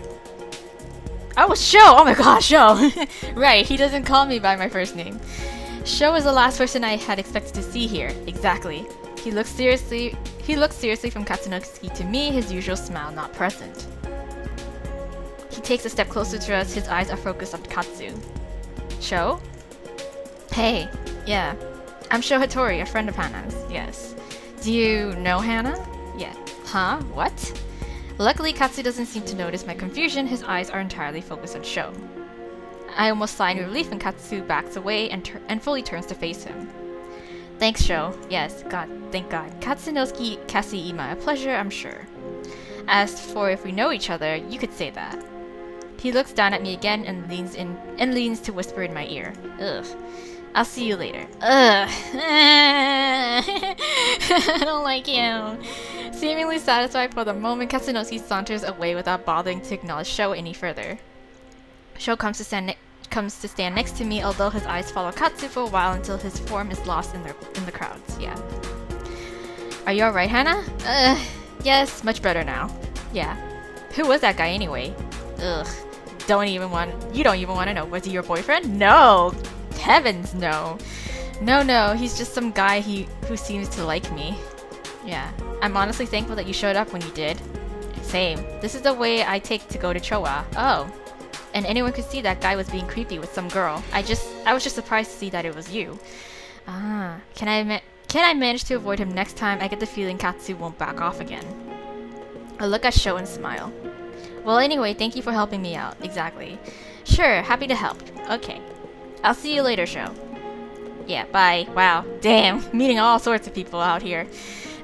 Oh, Sho! Oh my gosh, Sho! Right, he doesn't call me by my first name. Sho was the last person I had expected to see here. Exactly. He looks seriously from Katsunosuke to me, his usual smile not present. He takes a step closer to us, his eyes are focused on Katsu. Sho? Hey, yeah. I'm Sho Hattori, a friend of Hana's, yes. Do you know Hana? Yeah. Huh? What? Luckily, Katsu doesn't seem to notice my confusion, his eyes are entirely focused on Sho. I almost sigh in relief when Katsu backs away and fully turns to face him. Thanks, Sho. Yes, God, thank God. Katsunosuke Kasi-ima, a pleasure, I'm sure. As for if we know each other, you could say that. He looks down at me again and leans to whisper in my ear. Ugh. I'll see you later. Ugh. I don't like you. Seemingly satisfied for the moment, Katsunosuke saunters away without bothering to acknowledge Sho any further. Sho comes to stand next to me, although his eyes follow Katsu for a while until his form is lost in the crowds. Yeah. Are you alright, Hana? Yes, much better now. Yeah. Who was that guy anyway? Ugh. You don't even want to know. Was he your boyfriend? No! Heavens, no. No, he's just some guy who seems to like me. Yeah. I'm honestly thankful that you showed up when you did. Same. This is the way I take to go to Chowa. Oh. And anyone could see that guy was being creepy with some girl. I was just surprised to see that it was you. Ah. Can I manage to avoid him next time? I get the feeling Katsu won't back off again. I look at Sho and smile. Well, anyway, thank you for helping me out. Exactly. Sure, happy to help. Okay. I'll see you later, Sho. Yeah, bye. Wow. Damn. Meeting all sorts of people out here.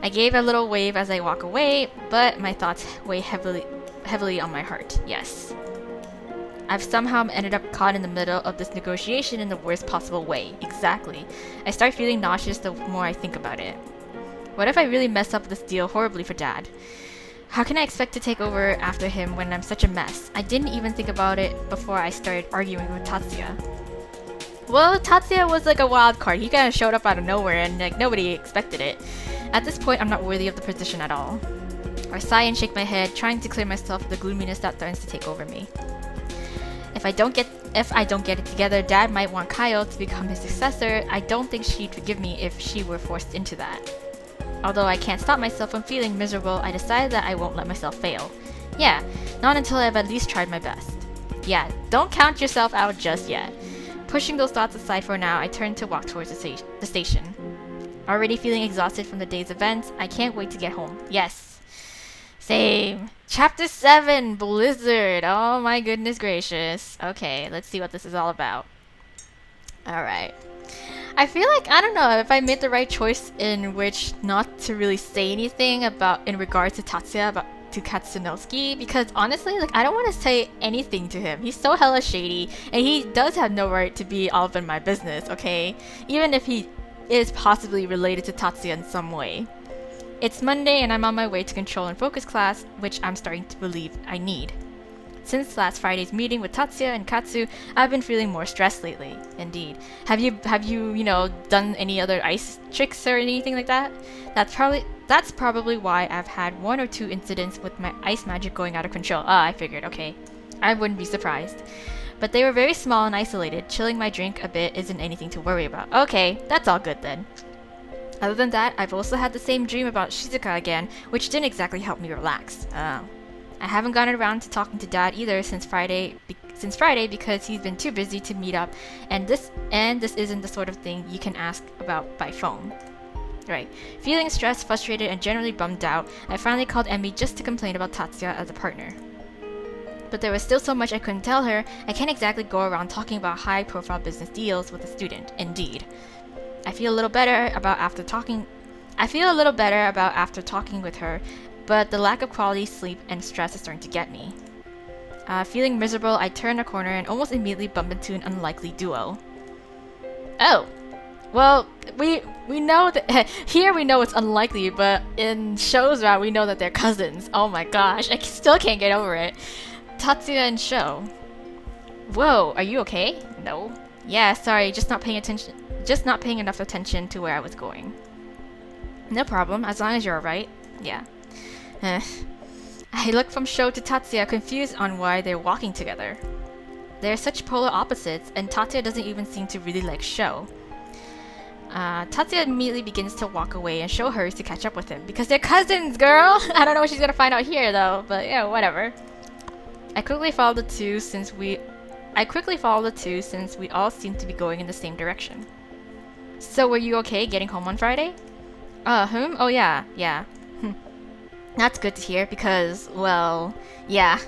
I gave a little wave as I walk away, but my thoughts weigh heavily on my heart. Yes. I've somehow ended up caught in the middle of this negotiation in the worst possible way. Exactly. I start feeling nauseous the more I think about it. What if I really mess up this deal horribly for Dad? How can I expect to take over after him when I'm such a mess? I didn't even think about it before I started arguing with Tatsuya. Well, Tatsuya was like a wild card. He kind of showed up out of nowhere and like nobody expected it. At this point, I'm not worthy of the position at all. I sigh and shake my head, trying to clear myself of the gloominess that threatens to take over me. If I don't get it together, Dad might want Kaio to become his successor. I don't think she'd forgive me if she were forced into that. Although I can't stop myself from feeling miserable, I decided that I won't let myself fail. Yeah, not until I've at least tried my best. Yeah, don't count yourself out just yet. Pushing those thoughts aside for now, I turn to walk towards the station. Already feeling exhausted from the day's events, I can't wait to get home. Yes. Same. Chapter 7, Blizzard. Oh my goodness gracious. Okay, let's see what this is all about. Alright. I feel like, I don't know, if I made the right choice in which not to really say anything in regards to Tatsuya, to Katsunosuke, because honestly, like, I don't want to say anything to him. He's so hella shady, and he does have no right to be all up in my business, okay? Even if he is possibly related to Tatsuya in some way. It's Monday, and I'm on my way to control and focus class, which I'm starting to believe I need. Since last Friday's meeting with Tatsuya and Katsu, I've been feeling more stressed lately. Indeed. Have you done any other ice tricks or anything like that? That's probably why I've had 1 or 2 incidents with my ice magic going out of control. Ah, I figured, okay. I wouldn't be surprised. But they were very small and isolated. Chilling my drink a bit isn't anything to worry about. Okay, that's all good then. Other than that, I've also had the same dream about Shizuka again, which didn't exactly help me relax. I haven't gotten around to talking to Dad either since Friday since Friday because he's been too busy to meet up, and this isn't the sort of thing you can ask about by phone. Right. Feeling stressed, frustrated, and generally bummed out, I finally called Emmy just to complain about Tatsuya as a partner. But there was still so much I couldn't tell her. I can't exactly go around talking about high-profile business deals with a student. Indeed. I feel a little better about after talking with her, but the lack of quality sleep and stress is starting to get me. Feeling miserable, I turn a corner and almost immediately bump into an unlikely duo. Oh! Well, we know that here we know it's unlikely, but in shows route we know that they're cousins. Oh my gosh, I still can't get over it. Tatsuya and Sho. Whoa, are you okay? No. Yeah, sorry, just not paying enough attention to where I was going. No problem, as long as you're alright. Yeah. I look from Sho to Tatsuya, confused on why they're walking together. They're such polar opposites, and Tatsuya doesn't even seem to really like Sho. Tatsuya immediately begins to walk away, and Sho hurries to catch up with him. Because they're cousins, girl! I don't know what she's gonna find out here, though, but yeah, whatever. I quickly follow the two since we all seem to be going in the same direction. So were you okay getting home on Friday? Oh yeah. That's good to hear because, well, yeah.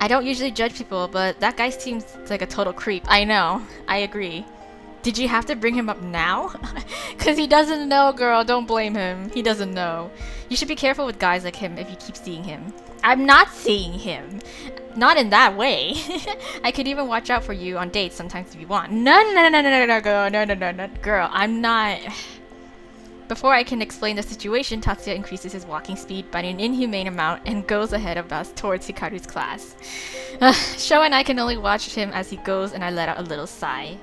I don't usually judge people, but that guy seems like a total creep. I know. I agree. Did you have to bring him up now? Cause he doesn't know, girl. Don't blame him. He doesn't know. You should be careful with guys like him if you keep seeing him. I'm not seeing him. Not in that way. I could even watch out for you on dates sometimes if you want. No, girl. No, girl. I'm not. Before I can explain the situation, Tatsuya increases his walking speed by an inhumane amount and goes ahead of us towards Hikaru's class. Sho and I can only watch him as he goes, and I let out a little sigh.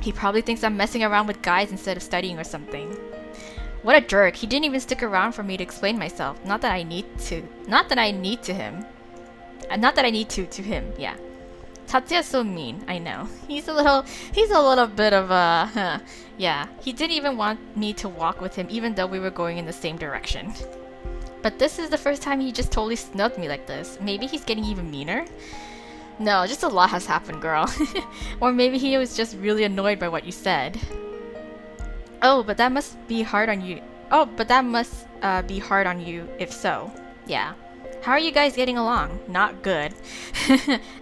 He probably thinks I'm messing around with guys instead of studying or something. What a jerk. He didn't even stick around for me to explain myself. Not that I need to him, yeah. Tatsuya's so mean, I know. He's a little bit of a, yeah. He didn't even want me to walk with him even though we were going in the same direction. But this is the first time he just totally snubbed me like this. Maybe he's getting even meaner? No, just a lot has happened, girl. Or maybe he was just really annoyed by what you said. Oh, but that must be hard on you. Be hard on you if so. Yeah. How are you guys getting along? Not good.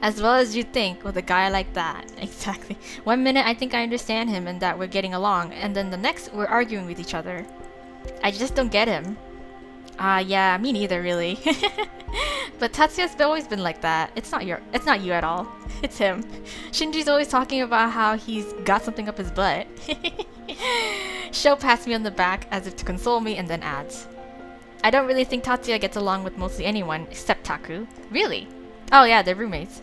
As well as you think with a guy like that. Exactly. 1 minute I think I understand him and that we're getting along, and then the next we're arguing with each other. I just don't get him. Yeah, me neither, really. But Tatsuya's always been like that. It's not you at all. It's him. Shinji's always talking about how he's got something up his butt. Sho pats me on the back as if to console me and then adds, I don't really think Tatsuya gets along with mostly anyone except Taku. Really? Oh yeah, they're roommates.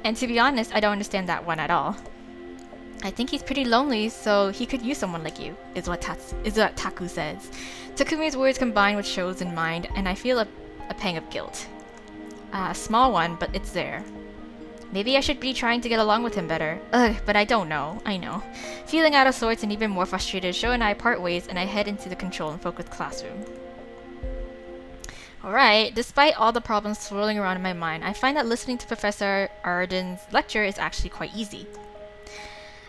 And to be honest, I don't understand that one at all. I think he's pretty lonely, so he could use someone like you, is what Taku says. Takumi's words combine with Sho's in mind, and I feel a pang of guilt. A small one, but it's there. Maybe I should be trying to get along with him better. Ugh, but I don't know. I know. Feeling out of sorts and even more frustrated, Sho and I part ways, and I head into the control and focus classroom. Alright, despite all the problems swirling around in my mind, I find that listening to Professor Arden's lecture is actually quite easy.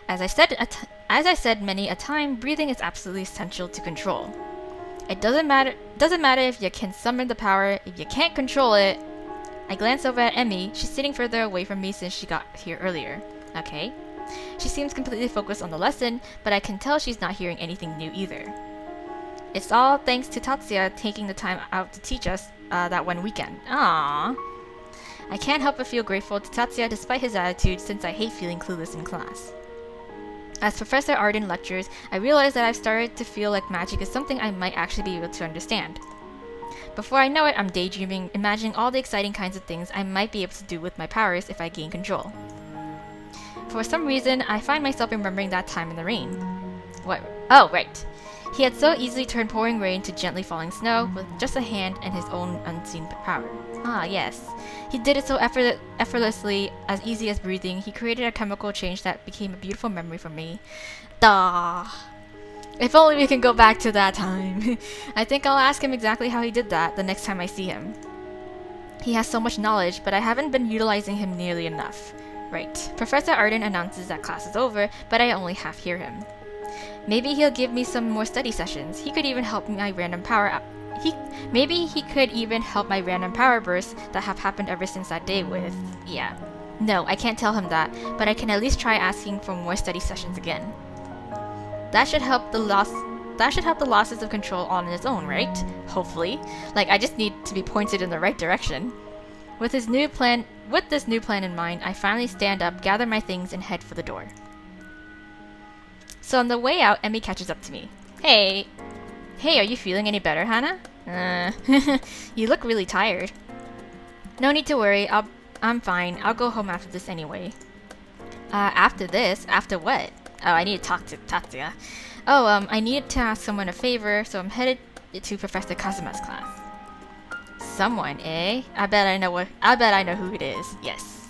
As I said many a time, breathing is absolutely essential to control. It doesn't matter if you can summon the power, if you can't control it. I glance over at Emmy. She's sitting further away from me since she got here earlier. Okay. She seems completely focused on the lesson, but I can tell she's not hearing anything new either. It's all thanks to Tatsuya taking the time out to teach us that one weekend. Aww. I can't help but feel grateful to Tatsuya despite his attitude, since I hate feeling clueless in class. As Professor Arden lectures, I realize that I've started to feel like magic is something I might actually be able to understand. Before I know it, I'm daydreaming, imagining all the exciting kinds of things I might be able to do with my powers if I gain control. For some reason, I find myself remembering that time in the rain. What? Oh, right. He had so easily turned pouring rain to gently falling snow with just a hand and his own unseen power. Ah, yes. He did it so effortlessly, as easy as breathing. He created a chemical change that became a beautiful memory for me. Duh. If only we can go back to that time. I think I'll ask him exactly how he did that the next time I see him. He has so much knowledge, but I haven't been utilizing him nearly enough. Right. Professor Arden announces that class is over, but I only half hear him. Maybe he'll give me some more study sessions. He could even help my random power Maybe he could even help my random power bursts that have happened ever since that day with... Yeah. No, I can't tell him that, but I can at least try asking for more study sessions again. That should help the losses of control on its own, right? Hopefully. Like, I just need to be pointed in the right direction. With this new plan in mind, I finally stand up, gather my things, and head for the door. So on the way out, Emmy catches up to me. Hey, are you feeling any better, Hana? You look really tired. No need to worry, I'm fine. I'll go home after this anyway. After this? After what? Oh, I need to talk to Tatsuya. Oh, I needed to ask someone a favor, so I'm headed to Professor Kazuma's class. Someone, eh? I bet I know who it is. Yes.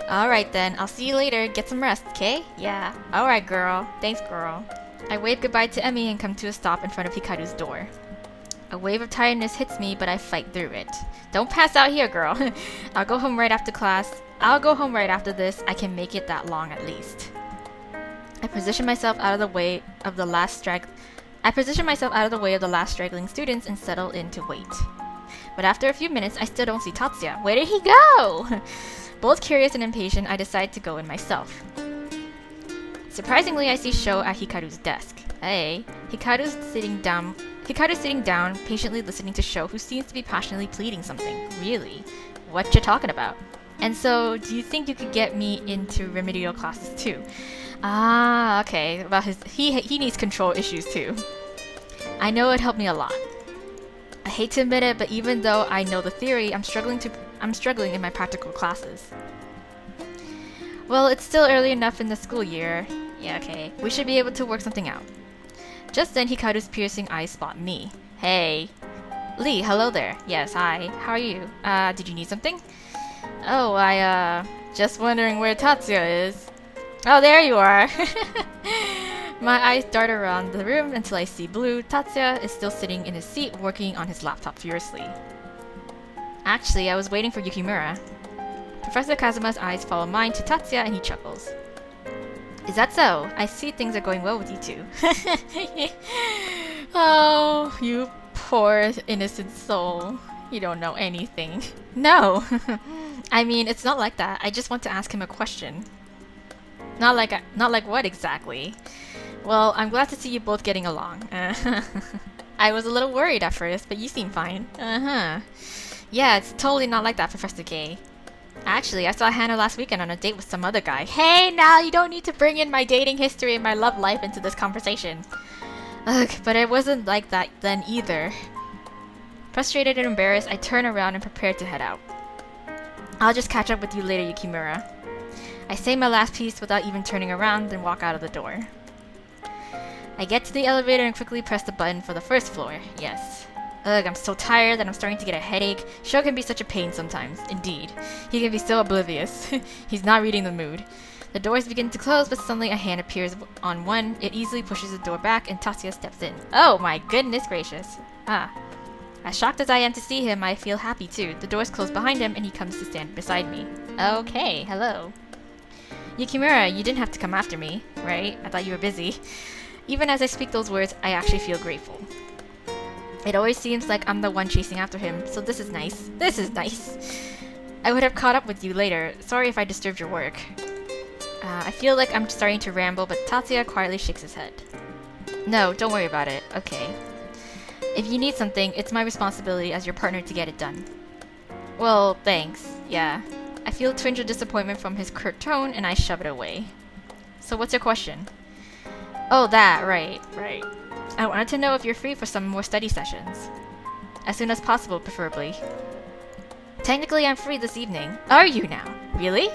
Alright then, I'll see you later. Get some rest, okay? Yeah. Alright, girl. Thanks, girl. I wave goodbye to Emmy and come to a stop in front of Hikaru's door. A wave of tiredness hits me, but I fight through it. Don't pass out here, girl. I'll go home right after class. I'll go home right after this. I can make it that long at least. I position myself out of the way of the last straggling students and settle in to wait. But after a few minutes, I still don't see Tatsuya. Where did he go? Both curious and impatient, I decide to go in myself. Surprisingly, I see Sho at Hikaru's desk. Hey, Hikaru's sitting down, patiently listening to Sho, who seems to be passionately pleading something. Really? What you talking about? And so, do you think you could get me into remedial classes too? Ah, okay. About he needs control issues too. I know it helped me a lot. I hate to admit it, but even though I know the theory, I'm struggling in my practical classes. Well, it's still early enough in the school year. Yeah, okay. We should be able to work something out. Just then, Hikaru's piercing eyes spot me. Hey. Lee, hello there. Yes, hi. How are you? Did you need something? Oh, just wondering where Tatsuya is. Oh, there you are. My eyes dart around the room until I see Blue. Tatsuya is still sitting in his seat, working on his laptop furiously. Actually, I was waiting for Yukimura. Professor Kazuma's eyes follow mine to Tatsuya and he chuckles. Is that so? I see things are going well with you two. Oh, you poor innocent soul. You don't know anything. No! I mean, it's not like that. I just want to ask him a question. Not like what exactly? Well, I'm glad to see you both getting along. I was a little worried at first, but you seem fine. Yeah, it's totally not like that, Professor K. Actually, I saw Hana last weekend on a date with some other guy. Hey, now you don't need to bring in my dating history and my love life into this conversation. Ugh, but it wasn't like that then either. Frustrated and embarrassed, I turn around and prepare to head out. I'll just catch up with you later, Yukimura. I say my last piece without even turning around, then walk out of the door. I get to the elevator and quickly press the button for the first floor. Yes. Ugh, I'm so tired that I'm starting to get a headache. Sho can be such a pain sometimes. Indeed. He can be so oblivious. He's not reading the mood. The doors begin to close, but suddenly a hand appears on one. It easily pushes the door back, and Tatsuya steps in. Oh my goodness gracious. Ah. As shocked as I am to see him, I feel happy too. The doors close behind him, and he comes to stand beside me. Okay, hello. Yukimura, you didn't have to come after me, right? I thought you were busy. Even as I speak those words, I actually feel grateful. It always seems like I'm the one chasing after him, so this is nice. This is nice. I would have caught up with you later. Sorry if I disturbed your work. I feel like I'm starting to ramble, but Tatsuya quietly shakes his head. No, don't worry about it. Okay. If you need something, it's my responsibility as your partner to get it done. Well, thanks. Yeah. I feel a twinge of disappointment from his curt tone, and I shove it away. So what's your question? Oh, that, right. I wanted to know if you're free for some more study sessions. As soon as possible, preferably. Technically, I'm free this evening. Are you now? Really?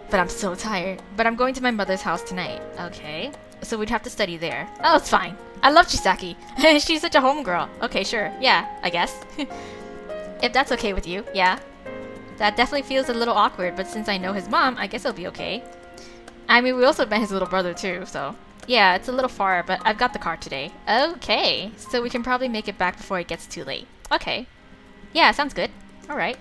But I'm so tired. But I'm going to my mother's house tonight. Okay. So we'd have to study there. Oh, it's fine. I love Chisaki. She's such a homegirl. Okay, sure. Yeah, I guess. If that's okay with you, yeah. That definitely feels a little awkward, but since I know his mom, I guess it'll be okay. I mean, we also met his little brother too, so... Yeah, it's a little far, but I've got the car today. Okay, so we can probably make it back before it gets too late. Okay. Yeah, sounds good. Alright.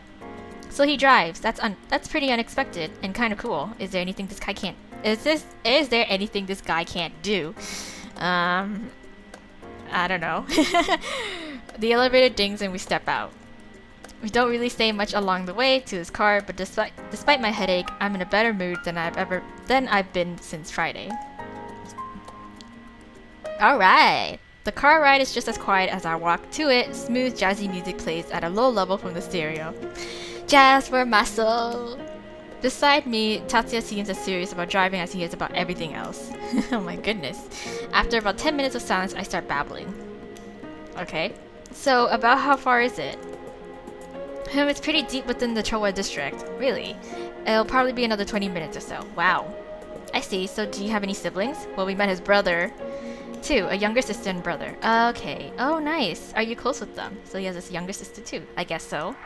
So he drives. That's pretty unexpected and kind of cool. Is there anything this guy can't? Is there anything this guy can't do? I don't know. The elevator dings and we step out. We don't really say much along the way to his car, but despite my headache, I'm in a better mood than I've been since Friday. All right. The car ride is just as quiet as I walk to it. Smooth, jazzy music plays at a low level from the stereo. Jazz for my soul. Beside me, Tatsuya seems as serious about driving as he is about everything else. Oh my goodness. After about 10 minutes of silence, I start babbling. Okay. So, about how far is it? It's pretty deep within the Chowa district. Really? It'll probably be another 20 minutes or so. Wow. I see. So, do you have any siblings? Well, we met his brother. Too, a younger sister and brother. Okay. Oh, nice. Are you close with them? So he has this younger sister too. I guess so.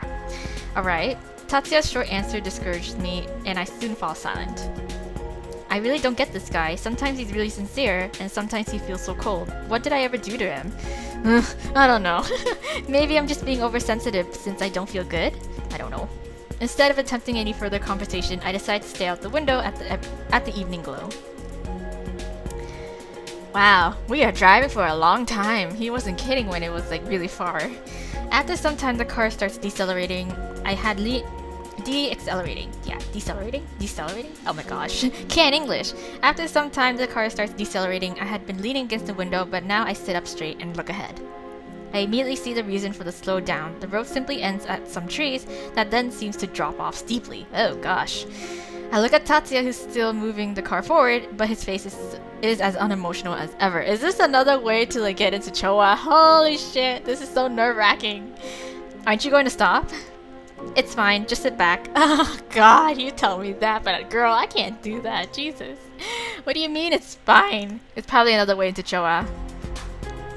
Alright. Tatsuya's short answer discouraged me, and I soon fall silent. I really don't get this guy. Sometimes he's really sincere, and sometimes he feels so cold. What did I ever do to him? I don't know. Maybe I'm just being oversensitive since I don't feel good? I don't know. Instead of attempting any further conversation, I decide to stay out the window at the evening glow. Wow, we are driving for a long time. He wasn't kidding when it was like really far. After some time, the car starts decelerating. I had decelerating. Yeah, decelerating? Decelerating? Oh my gosh. Can't English. After some time, the car starts decelerating. I had been leaning against the window, but now I sit up straight and look ahead. I immediately see the reason for the slowdown. The road simply ends at some trees that then seems to drop off steeply. Oh gosh. I look at Tatsuya, who's still moving the car forward, but his face is as unemotional as ever. Is this another way to like get into Chowa? Holy shit, this is so nerve-wracking. Aren't you going to stop? It's fine, just sit back. Oh god, you tell me that, but girl, I can't do that, Jesus. What do you mean it's fine? It's probably another way into Chowa.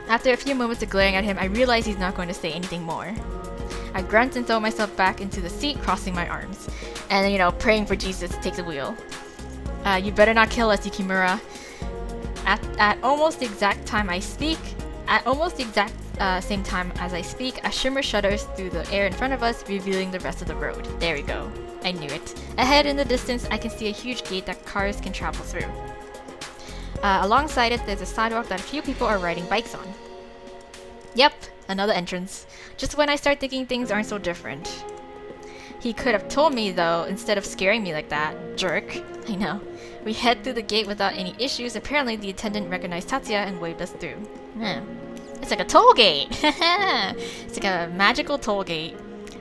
After a few moments of glaring at him, I realize he's not going to say anything more. I grunt and throw myself back into the seat, crossing my arms. And, you know, praying for Jesus to take the wheel. You better not kill us, Yukimura. At almost the exact time I speak, same time as I speak, a shimmer shudders through the air in front of us, revealing the rest of the road. There we go. I knew it. Ahead in the distance, I can see a huge gate that cars can travel through. Alongside it, there's a sidewalk that a few people are riding bikes on. Yep, another entrance. Just when I start thinking things aren't so different. He could have told me though, instead of scaring me like that. Jerk. I know. We head through the gate without any issues. Apparently the attendant recognized Tatsuya and waved us through. It's like a toll gate! It's like a magical toll gate.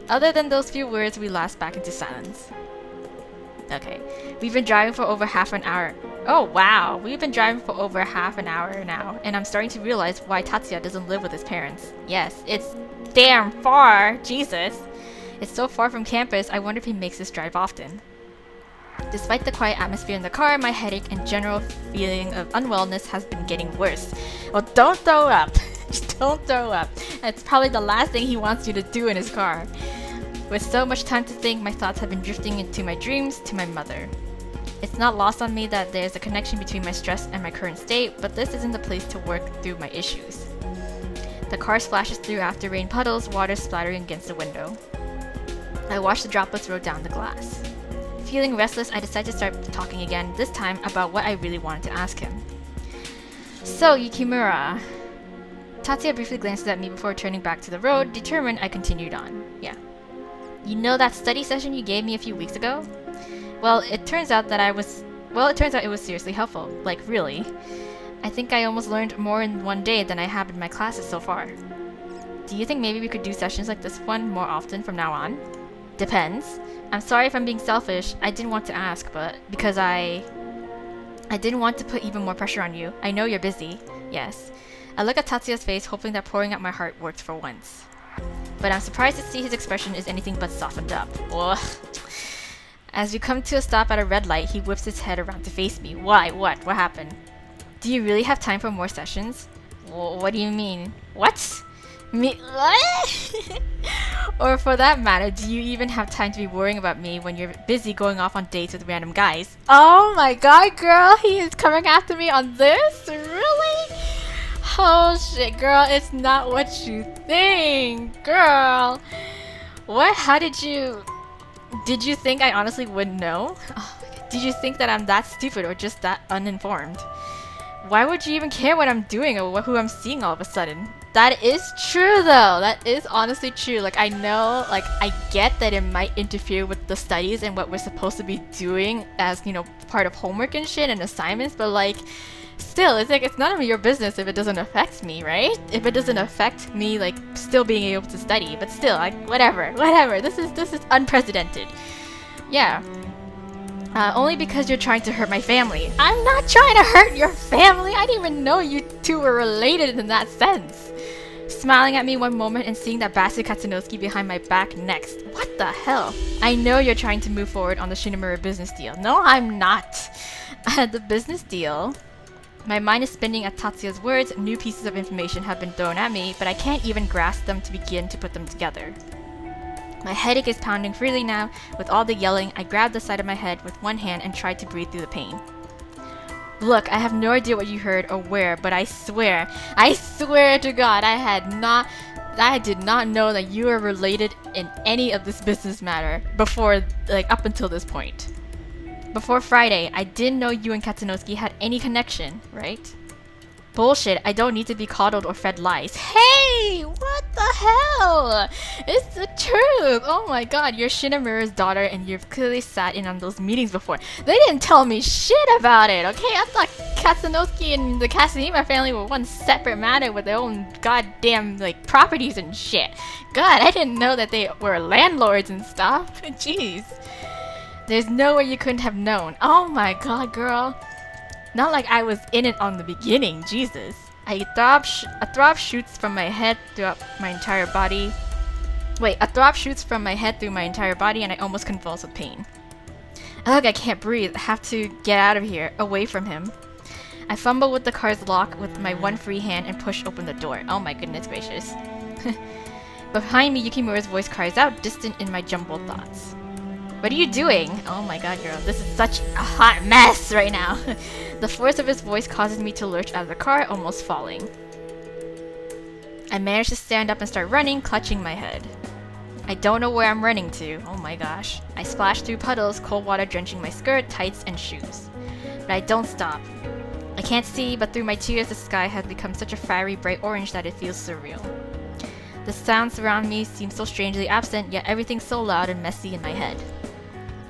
Other than those few words, we lapse back into silence. Okay. We've been driving for over half an hour. Oh wow, we've been driving for over half an hour now, and I'm starting to realize why Tatsuya doesn't live with his parents. Yes, it's damn far! Jesus! It's so far from campus, I wonder if he makes this drive often. Despite the quiet atmosphere in the car, my headache and general feeling of unwellness has been getting worse. Well, don't throw up! Just don't throw up. That's probably the last thing he wants you to do in his car. With so much time to think, my thoughts have been drifting into my dreams to my mother. It's not lost on me that there's a connection between my stress and my current state, but this isn't the place to work through my issues. The car splashes through after rain puddles, water splattering against the window. I watch the droplets roll down the glass. Feeling restless, I decide to start talking again, this time about what I really wanted to ask him. So, Yukimura... Tatsuya briefly glances at me before turning back to the road. Determined, I continued on. Yeah. You know that study session you gave me a few weeks ago? Well, it turns out it was seriously helpful. Like, really. I think I almost learned more in one day than I have in my classes so far. Do you think maybe we could do sessions like this one more often from now on? Depends. I'm sorry if I'm being selfish. I didn't want to ask, but because I didn't want to put even more pressure on you. I know you're busy. Yes. I look at Tatsuya's face, hoping that pouring out my heart worked for once. But I'm surprised to see his expression is anything but softened up. Ugh. As we come to a stop at a red light, he whips his head around to face me. Why? What? What happened? Do you really have time for more sessions? What do you mean? What? Me? What? Or for that matter, do you even have time to be worrying about me when you're busy going off on dates with random guys? Oh my god, girl, he is coming after me on this? Really? Oh shit, girl, it's not what you think, girl. What? How did you... Did you think I honestly wouldn't know? Oh my God. Did you think that I'm that stupid or just that uninformed? Why would you even care what I'm doing or who I'm seeing all of a sudden? That is true though. That is honestly true. Like, I know, like, I get that it might interfere with the studies and what we're supposed to be doing as, you know, part of homework and shit and assignments, but like, still, it's like, it's none of your business if it doesn't affect me, right? If it doesn't affect me, like, still being able to study, but still, like, whatever. This is unprecedented. Yeah. Only because you're trying to hurt my family. I'm not trying to hurt your family! I didn't even know you two were related in that sense. Smiling at me one moment and seeing that bastard Katsunosuke behind my back next. What the hell? I know you're trying to move forward on the Shinamura business deal. No, I'm not. The business deal? My mind is spinning at Tatsuya's words. New pieces of information have been thrown at me, but I can't even grasp them to begin to put them together. My headache is pounding freely now. With all the yelling, I grabbed the side of my head with one hand and tried to breathe through the pain. Look, I have no idea what you heard or where, but I swear to God, I did not know that you were related in any of this business matter before, like, up until this point. Before Friday, I didn't know you and Katsunosuke had any connection, right? Bullshit, I don't need to be coddled or fed lies. Hey! What the hell? It's the truth! Oh my God, you're Shinamura's daughter and you've clearly sat in on those meetings before. They didn't tell me shit about it, okay? I thought Katsunosuke and the Kasunima family were one separate matter with their own goddamn, like, properties and shit. God, I didn't know that they were landlords and stuff. Jeez. There's no way you couldn't have known. Oh my God, girl. Not like I was in it on the beginning, Jesus. A throb shoots from my head throughout my entire body. Wait, a throb shoots from my head through my entire body and I almost convulse with pain. Ugh, I can't breathe. I have to get out of here, away from him. I fumble with the car's lock with my one free hand and push open the door. Oh my goodness gracious. Behind me, Yukimura's voice cries out, distant in my jumbled thoughts. What are you doing? Oh my God, girl, this is such a hot mess right now. The force of his voice causes me to lurch out of the car, almost falling. I manage to stand up and start running, clutching my head. I don't know where I'm running to. Oh my gosh. I splash through puddles, cold water drenching my skirt, tights, and shoes. But I don't stop. I can't see, but through my tears the sky has become such a fiery bright orange that it feels surreal. The sounds around me seem so strangely absent, yet everything's so loud and messy in my head.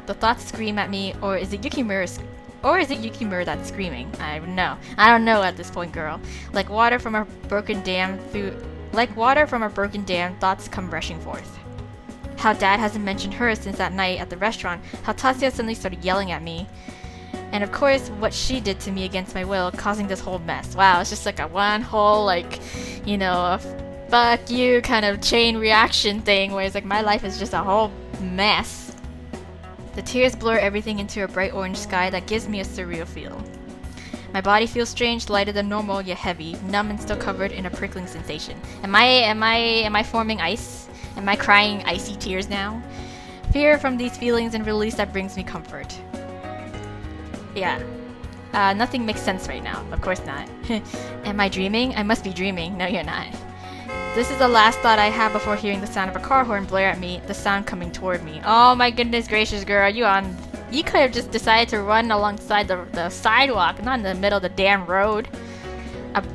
The thoughts scream at me, or is it Yukimura that's screaming? I don't know. I don't know at this point, girl. Like water from a broken dam, thoughts come rushing forth. How Dad hasn't mentioned her since that night at the restaurant. How Tatsuya suddenly started yelling at me. And of course, what she did to me against my will, causing this whole mess. Wow, it's just like a one whole, like, you know, a fuck you kind of chain reaction thing, where it's like my life is just a whole mess. The tears blur everything into a bright orange sky that gives me a surreal feel. My body feels strange, lighter than normal, yet heavy, numb and still covered in a prickling sensation. Am I forming ice? Am I crying icy tears now? Fear from these feelings and release that brings me comfort. Yeah. Nothing makes sense right now. Of course not. Am I dreaming? I must be dreaming. No, you're not. This is the last thought I have before hearing the sound of a car horn blare at me, the sound coming toward me. Oh my goodness gracious, girl, you could have just decided to run alongside the sidewalk, not in the middle of the damn road.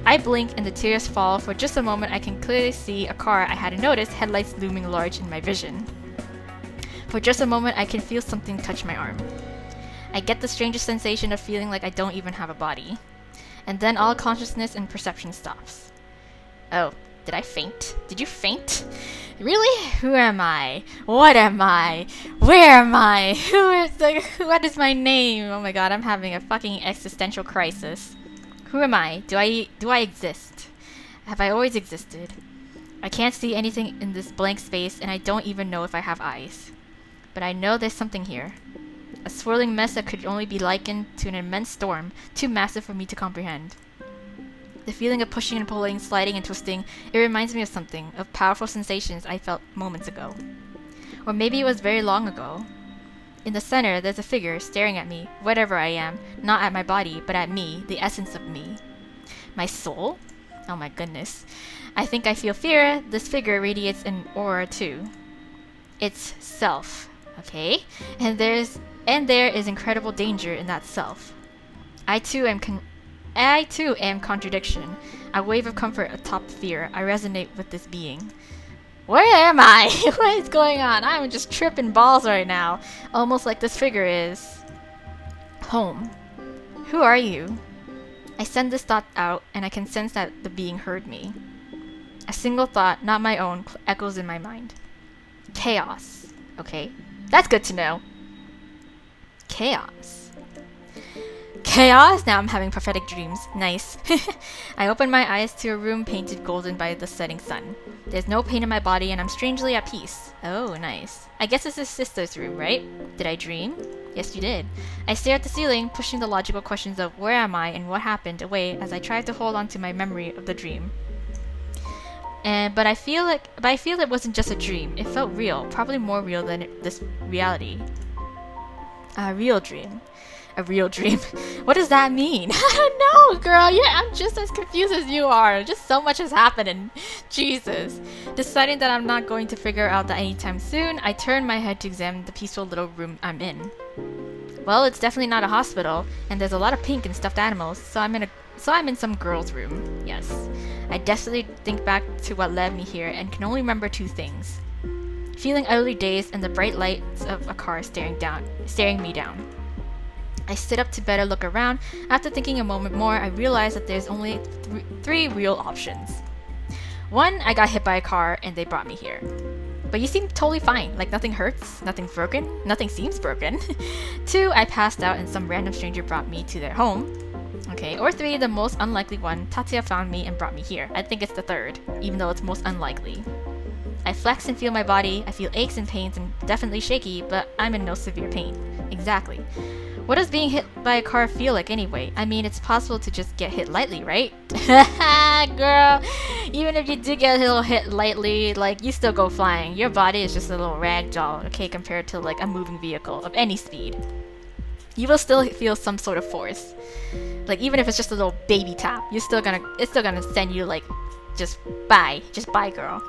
I blink and the tears fall. For just a moment I can clearly see a car I hadn't noticed, headlights looming large in my vision. For just a moment I can feel something touch my arm. I get the strangest sensation of feeling like I don't even have a body. And then all consciousness and perception stops. Oh. Did I faint? Did you faint? Really? Who am I? What am I? Where am I? What is my name? Oh my God, I'm having a fucking existential crisis. Who am I? Do I exist? Have I always existed? I can't see anything in this blank space and I don't even know if I have eyes. But I know there's something here. A swirling mess that could only be likened to an immense storm, too massive for me to comprehend. The feeling of pushing and pulling, sliding and twisting, it reminds me of something, of powerful sensations I felt moments ago. Or maybe it was very long ago. In the center, there's a figure staring at me, whatever I am, not at my body, but at me, the essence of me. My soul? Oh my goodness. I think I feel fear. This figure radiates an aura too. It's self. Okay? And there is incredible danger in that self. I too am contradiction. A wave of comfort atop fear. I resonate with this being. Where am I? What is going on? I'm just tripping balls right now. Almost like this figure is. Home. Who are you? I send this thought out, and I can sense that the being heard me. A single thought, not my own, echoes in my mind. Chaos. Okay, that's good to know. Chaos. Chaos? Now I'm having prophetic dreams. Nice. I open my eyes to a room painted golden by the setting sun. There's no pain in my body, and I'm strangely at peace. Oh, nice. I guess this is sister's room, right? Did I dream? Yes, you did. I stare at the ceiling, pushing the logical questions of where am I and what happened away as I try to hold on to my memory of the dream. But I feel it wasn't just a dream. It felt real, probably more real than this reality. A real dream. A real dream. What does that mean? I don't know, girl. Yeah, I'm just as confused as you are. Just so much has happened, and Jesus. Deciding that I'm not going to figure out that anytime soon, I turn my head to examine the peaceful little room I'm in. Well, it's definitely not a hospital, and there's a lot of pink and stuffed animals, so I'm in some girl's room. Yes. I desperately think back to what led me here and can only remember two things. Feeling utterly dazed and the bright lights of a car staring me down. I sit up to better look around. After thinking a moment more, I realize that there's only three real options. One, I got hit by a car and they brought me here. But you seem totally fine, like nothing hurts, nothing's broken, nothing seems broken. Two, I passed out and some random stranger brought me to their home. Okay, or three, the most unlikely one, Tatsuya found me and brought me here. I think it's the third, even though it's most unlikely. I flex and feel my body, I feel aches and pains and definitely shaky, but I'm in no severe pain. Exactly. What does being hit by a car feel like anyway? I mean, it's possible to just get hit lightly, right? Girl, even if you do get a little hit lightly, like, you still go flying. Your body is just a little rag doll, okay, compared to, like, a moving vehicle of any speed. You will still feel some sort of force. Like, even if it's just a little baby tap, it's still gonna send you, like, just bye, girl.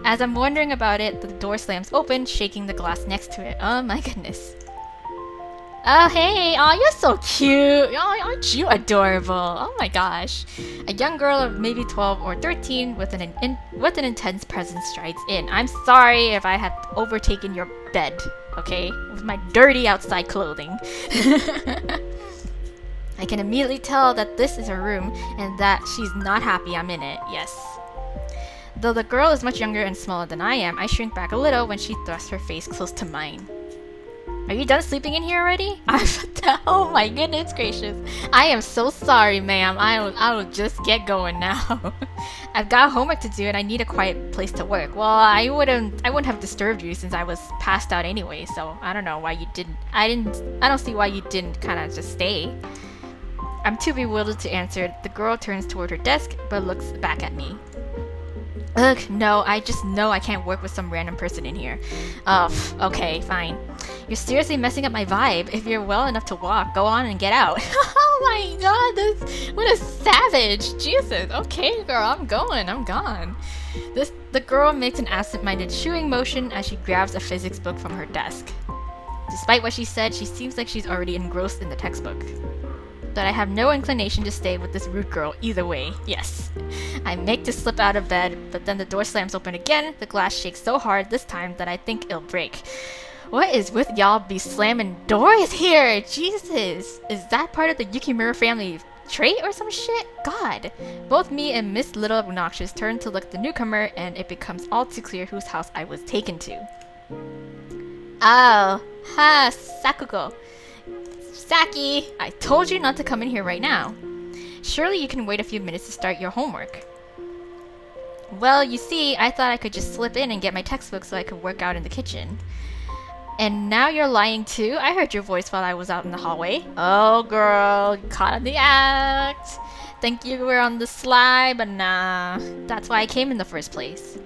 As I'm wondering about it, the door slams open, shaking the glass next to it. Oh my goodness. Oh, hey! Oh, you're so cute! Oh, aren't you adorable? Oh my gosh. A young girl of maybe 12 or 13 with an intense presence strides in. I'm sorry if I have overtaken your bed, okay? With my dirty outside clothing. I can immediately tell that this is her room and that she's not happy I'm in it. Yes. Though the girl is much younger and smaller than I am, I shrink back a little when she thrusts her face close to mine. Are you done sleeping in here already? Oh my goodness gracious. I am so sorry, ma'am. I will just get going now. I've got homework to do and I need a quiet place to work. Well, I wouldn't have disturbed you since I was passed out anyway, so I don't know why you didn't. I don't see why you didn't kind of just stay. I'm too bewildered to answer. The girl turns toward her desk but looks back at me. Ugh, no, I just know I can't work with some random person in here. Okay, fine. You're seriously messing up my vibe. If you're well enough to walk, go on and get out. Oh my god, what a savage. Jesus, okay girl, I'm gone. The girl makes an absent-minded shooing motion as she grabs a physics book from her desk. Despite what she said, she seems like she's already engrossed in the textbook. But I have no inclination to stay with this rude girl either way. Yes. I make to slip out of bed, but then the door slams open again. The glass shakes so hard this time that I think it'll break. What is with y'all be slamming doors here? Jesus. Is that part of the Yukimura family trait or some shit? God. Both me and Miss Little Obnoxious turn to look at the newcomer, and it becomes all too clear whose house I was taken to. Oh. Ha, Sakugo. Saki, I told you not to come in here right now. Surely you can wait a few minutes to start your homework. Well, you see, I thought I could just slip in and get my textbook so I could work out in the kitchen. And now you're lying too? I heard your voice while I was out in the hallway. Oh girl, you caught on the act. Think you were on the sly, but nah. That's why I came in the first place.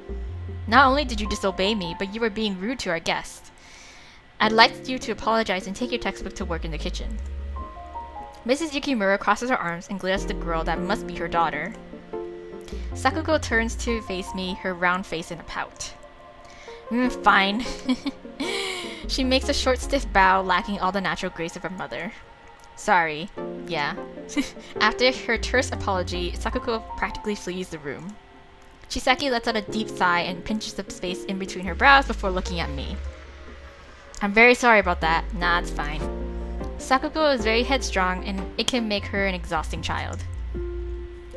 Not only did you disobey me, but you were being rude to our guest. I'd like you to apologize and take your textbook to work in the kitchen. Mrs. Yukimura crosses her arms and glares at the girl that must be her daughter. Sakugo turns to face me, her round face in a pout. Fine. She makes a short, stiff bow, lacking all the natural grace of her mother. Sorry. Yeah. After her terse apology, Sakuko practically flees the room. Chisaki lets out a deep sigh and pinches the space in between her brows before looking at me. I'm very sorry about that. Nah, it's fine. Sakuko is very headstrong, and it can make her an exhausting child.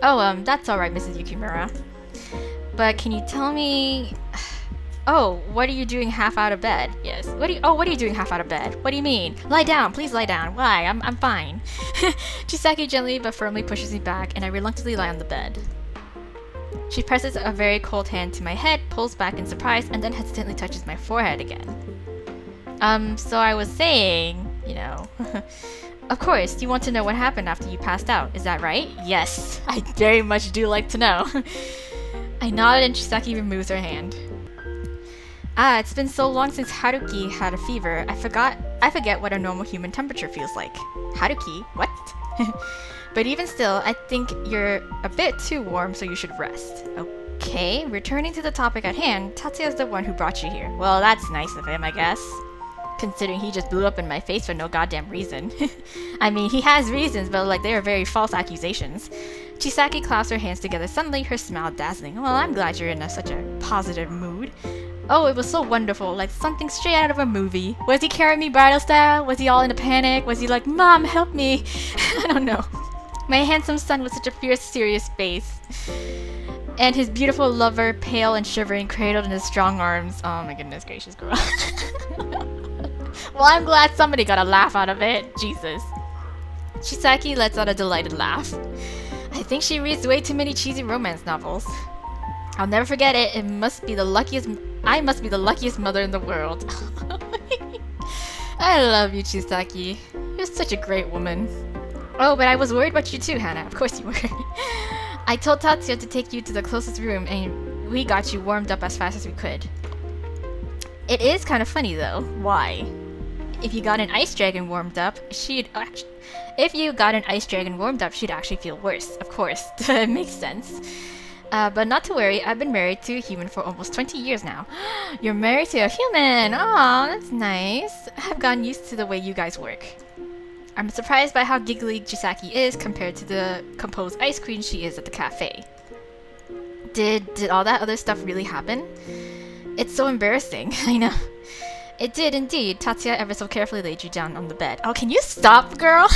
Oh, that's alright, Mrs. Yukimura. But can you tell me... Oh, what are you doing half out of bed? Yes. What are you doing half out of bed? What do you mean? Lie down, please lie down. Why? I'm fine. Chisaki gently but firmly pushes me back, and I reluctantly lie on the bed. She presses a very cold hand to my head, pulls back in surprise, and then hesitantly touches my forehead again. So I was saying, you know... Of course, you want to know what happened after you passed out, is that right? Yes, I very much do like to know. I nod and Chisaki removes her hand. It's been so long since Haruki had a fever, I forget what a normal human temperature feels like. Haruki? What? But even still, I think you're a bit too warm, so you should rest. Okay, returning to the topic at hand, Tatsuya's the one who brought you here. Well, that's nice of him, I guess. Considering he just blew up in my face for no goddamn reason. I mean, he has reasons, but like, they are very false accusations. Chisaki clasps her hands together suddenly, her smile dazzling. Well, I'm glad you're in such a positive mood. Oh, it was so wonderful, like something straight out of a movie. Was he carrying me bridal style? Was he all in a panic? Was he like, Mom, help me? I don't know. My handsome son with such a fierce, serious face. And his beautiful lover, pale and shivering, cradled in his strong arms. Oh my goodness gracious, girl. Well, I'm glad somebody got a laugh out of it. Jesus. Chisaki lets out a delighted laugh. I think she reads way too many cheesy romance novels. I'll never forget it. I must be the luckiest mother in the world. I love you, Chisaki. You're such a great woman. Oh, but I was worried about you too, Hana. Of course you were. I told Tatsuya to take you to the closest room, and we got you warmed up as fast as we could. It is kind of funny, though. Why? If you got an ice dragon warmed up, she'd actually feel worse. Of course, that makes sense. But not to worry, I've been married to a human for almost 20 years now. You're married to a human! Aw, that's nice. I've gotten used to the way you guys work. I'm surprised by how giggly Chisaki is compared to the composed ice queen she is at the cafe. Did all that other stuff really happen? It's so embarrassing, I know. It did indeed. Tatsuya ever so carefully laid you down on the bed. Oh, can you stop, girl?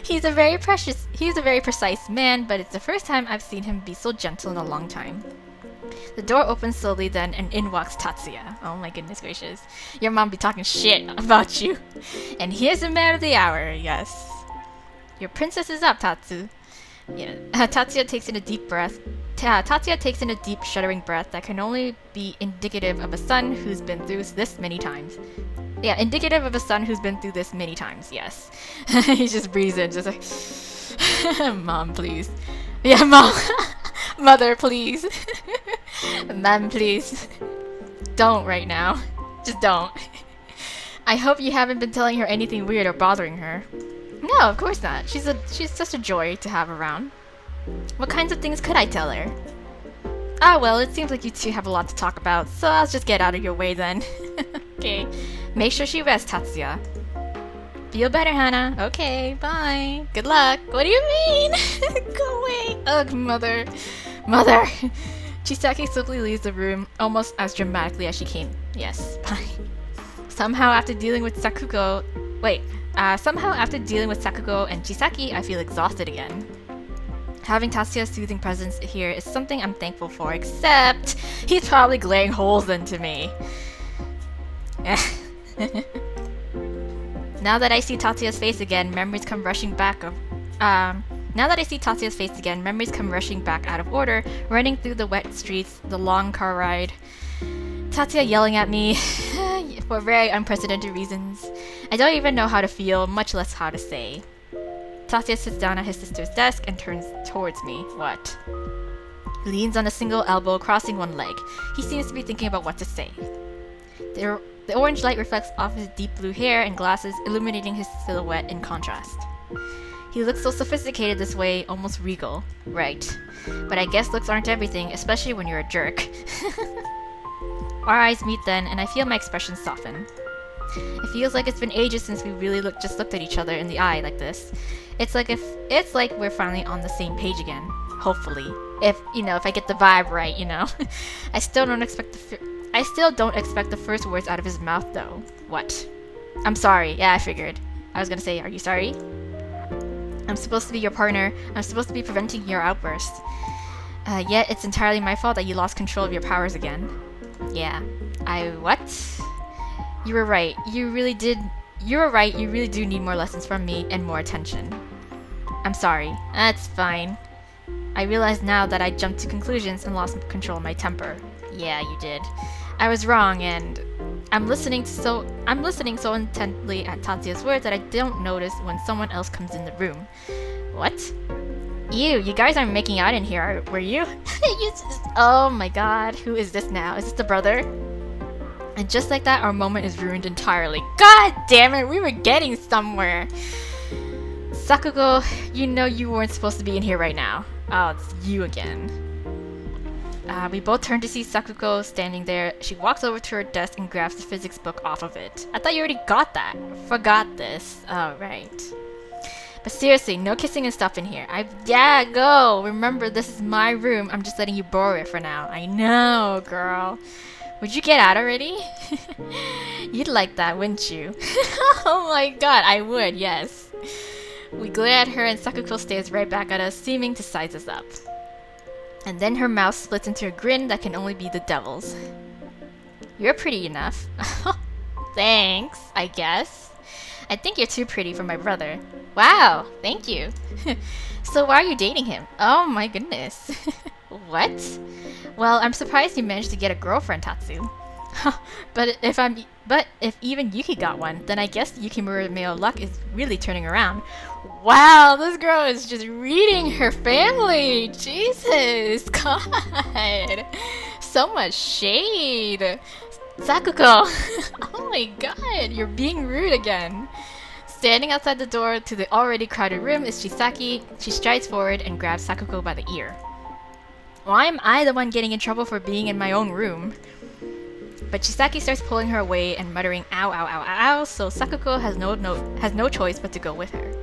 He's a very precise man, but it's the first time I've seen him be so gentle in a long time. The door opens slowly then, and in walks Tatsuya. Oh my goodness gracious. Your mom be talking shit about you. And here's the man of the hour, yes. Your princess is up, Tatsu. Yeah. Tatsuya takes in a deep breath. Tatsuya takes in a deep, shuddering breath that can only be indicative of a son who's been through this many times. Yeah, indicative of a son who's been through this many times, yes. He just breathes in, just like, Mom, please. Yeah, Mom. Mother, please. Mom, please. Don't right now. Just don't. I hope you haven't been telling her anything weird or bothering her. No, of course not. She's such a joy to have around. What kinds of things could I tell her? Ah, well, it seems like you two have a lot to talk about, so I'll just get out of your way then. Okay. Make sure she rests, Tatsuya. Feel better, Hana. Okay, bye. Good luck. What do you mean? Go away. Ugh, mother. Mother. Chisaki swiftly leaves the room, almost as dramatically as she came. Yes, bye. Somehow after dealing with Sakuko and Chisaki, I feel exhausted again. Having Tatsuya's soothing presence here is something I'm thankful for, except he's probably glaring holes into me. Now that I see Tatsuya's face again, memories come rushing back out of order, running through the wet streets, the long car ride. Tatsuya yelling at me for very unprecedented reasons. I don't even know how to feel, much less how to say. Tatsuya sits down at his sister's desk and turns towards me. What? He leans on a single elbow, crossing one leg. He seems to be thinking about what to say. The orange light reflects off his deep blue hair and glasses, illuminating his silhouette in contrast. He looks so sophisticated this way, almost regal. Right. But I guess looks aren't everything, especially when you're a jerk. Our eyes meet then, and I feel my expression soften. It feels like it's been ages since we really just looked at each other in the eye like this. It's like we're finally on the same page again. Hopefully, if I get the vibe right, I still don't expect the first words out of his mouth though. What? I'm sorry. Yeah, I figured. I was gonna say, are you sorry? I'm supposed to be your partner. I'm supposed to be preventing your outburst. Yet it's entirely my fault that you lost control of your powers again. Yeah. What? You were right. You really do need more lessons from me and more attention. I'm sorry. That's fine. I realize now that I jumped to conclusions and lost control of my temper. Yeah, you did. I was wrong, and I'm listening so intently at Tatsuya's words that I don't notice when someone else comes in the room. What? You guys aren't making out in here, were you? Oh my god, who is this now? Is this the brother? And just like that, our moment is ruined entirely. God damn it, we were getting somewhere. Sakuko, you weren't supposed to be in here right now. Oh, it's you again. We both turn to see Sakuko standing there. She walks over to her desk and grabs the physics book off of it. I thought you already got that. Forgot this. Oh, right. But seriously, no kissing and stuff in here. Yeah, go! Remember, this is my room. I'm just letting you borrow it for now. I know, girl. Would you get out already? You'd like that, wouldn't you? Oh my god, I would, yes. We glare at her and Sakuko stares right back at us, seeming to size us up. And then her mouth splits into a grin that can only be the devil's. You're pretty enough. Thanks, I guess. I think you're too pretty for my brother. Wow, thank you. So why are you dating him? Oh my goodness. What? Well, I'm surprised you managed to get a girlfriend, Tatsu. But if even Yuki got one, then I guess Yukimura's male luck is really turning around. Wow, this girl is just reading her family. Jesus, God. So much shade. Sakuko. Oh my god, you're being rude again. Standing outside the door to the already crowded room is Chisaki. She strides forward and grabs Sakuko by the ear. Why am I the one getting in trouble for being in my own room? But Chisaki starts pulling her away and muttering ow ow ow ow, so Sakuko has no choice but to go with her.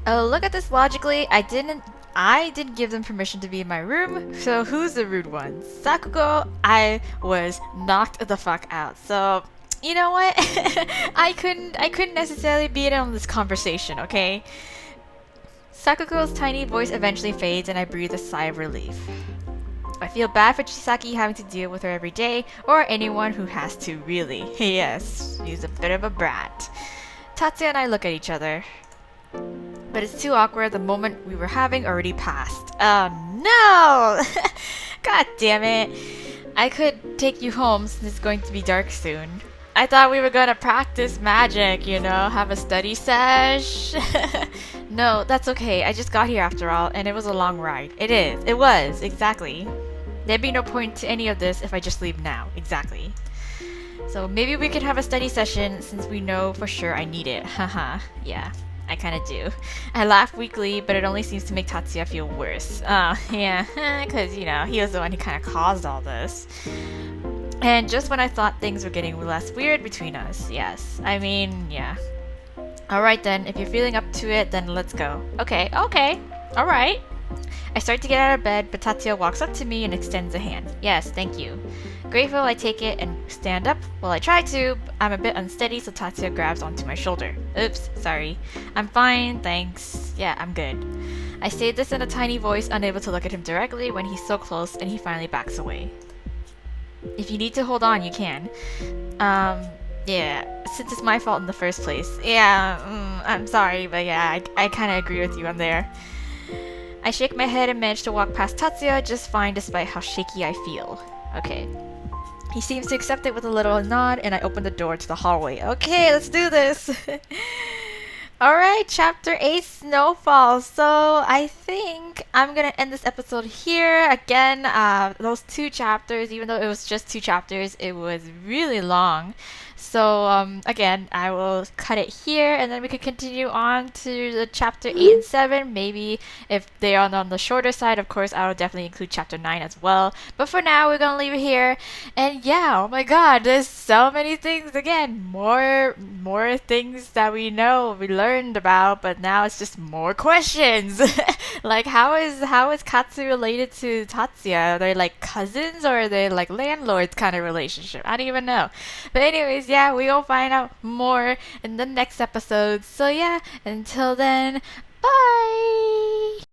Oh, look at this logically. I didn't give them permission to be in my room, so who's the rude one? Sakuko. I was knocked the fuck out. So, you know what? I couldn't necessarily be in on this conversation, okay? Sakuko's tiny voice eventually fades and I breathe a sigh of relief. I feel bad for Chisaki having to deal with her every day, or anyone who has to, really. Yes, she's a bit of a brat. Tatsuya and I look at each other. But it's too awkward, the moment we were having already passed. Oh no! God damn it. I could take you home since it's going to be dark soon. I thought we were gonna practice magic, have a study sesh. No, that's okay. I just got here after all, and it was a long ride. It was, exactly. There'd be no point to any of this if I just leave now. Exactly. So maybe we could have a study session since we know for sure I need it. Haha, yeah. I kinda do. I laugh weakly, but it only seems to make Tatsuya feel worse. Oh, yeah, because, he was the one who kinda caused all this. And just when I thought things were getting less weird between us, yes. I mean, yeah. Alright then, if you're feeling up to it, then let's go. Okay, alright. I start to get out of bed, but Tatsuya walks up to me and extends a hand. Yes, thank you. Grateful, I take it and stand up. Well, I try to, but I'm a bit unsteady, so Tatsuya grabs onto my shoulder. Oops, sorry. I'm fine, thanks. Yeah, I'm good. I say this in a tiny voice, unable to look at him directly when he's so close, and he finally backs away. If you need to hold on, you can. Yeah, since it's my fault in the first place. Yeah, I'm sorry, but yeah, I kinda agree with you on there. I shake my head and manage to walk past Tatsuya just fine despite how shaky I feel. Okay. He seems to accept it with a little nod, and I open the door to the hallway. Okay, let's do this! All right, chapter 8 Snowfall. So I think I'm gonna end this episode here. Again, those two chapters, even though it was just two chapters, it was really long. So again, I will cut it here and then we can continue on to the chapter 8 and 7. Maybe if they are on the shorter side, of course, I will definitely include chapter 9 as well. But for now, we're gonna leave it here. And yeah, oh my god, there's so many things again. More things that we know, we learned about, but now it's just more questions. Like how is Katsu related to Tatsuya? Are they like cousins or are they like landlords kind of relationship? I don't even know. But anyways, yeah, we will find out more in the next episode. So yeah, until then, bye.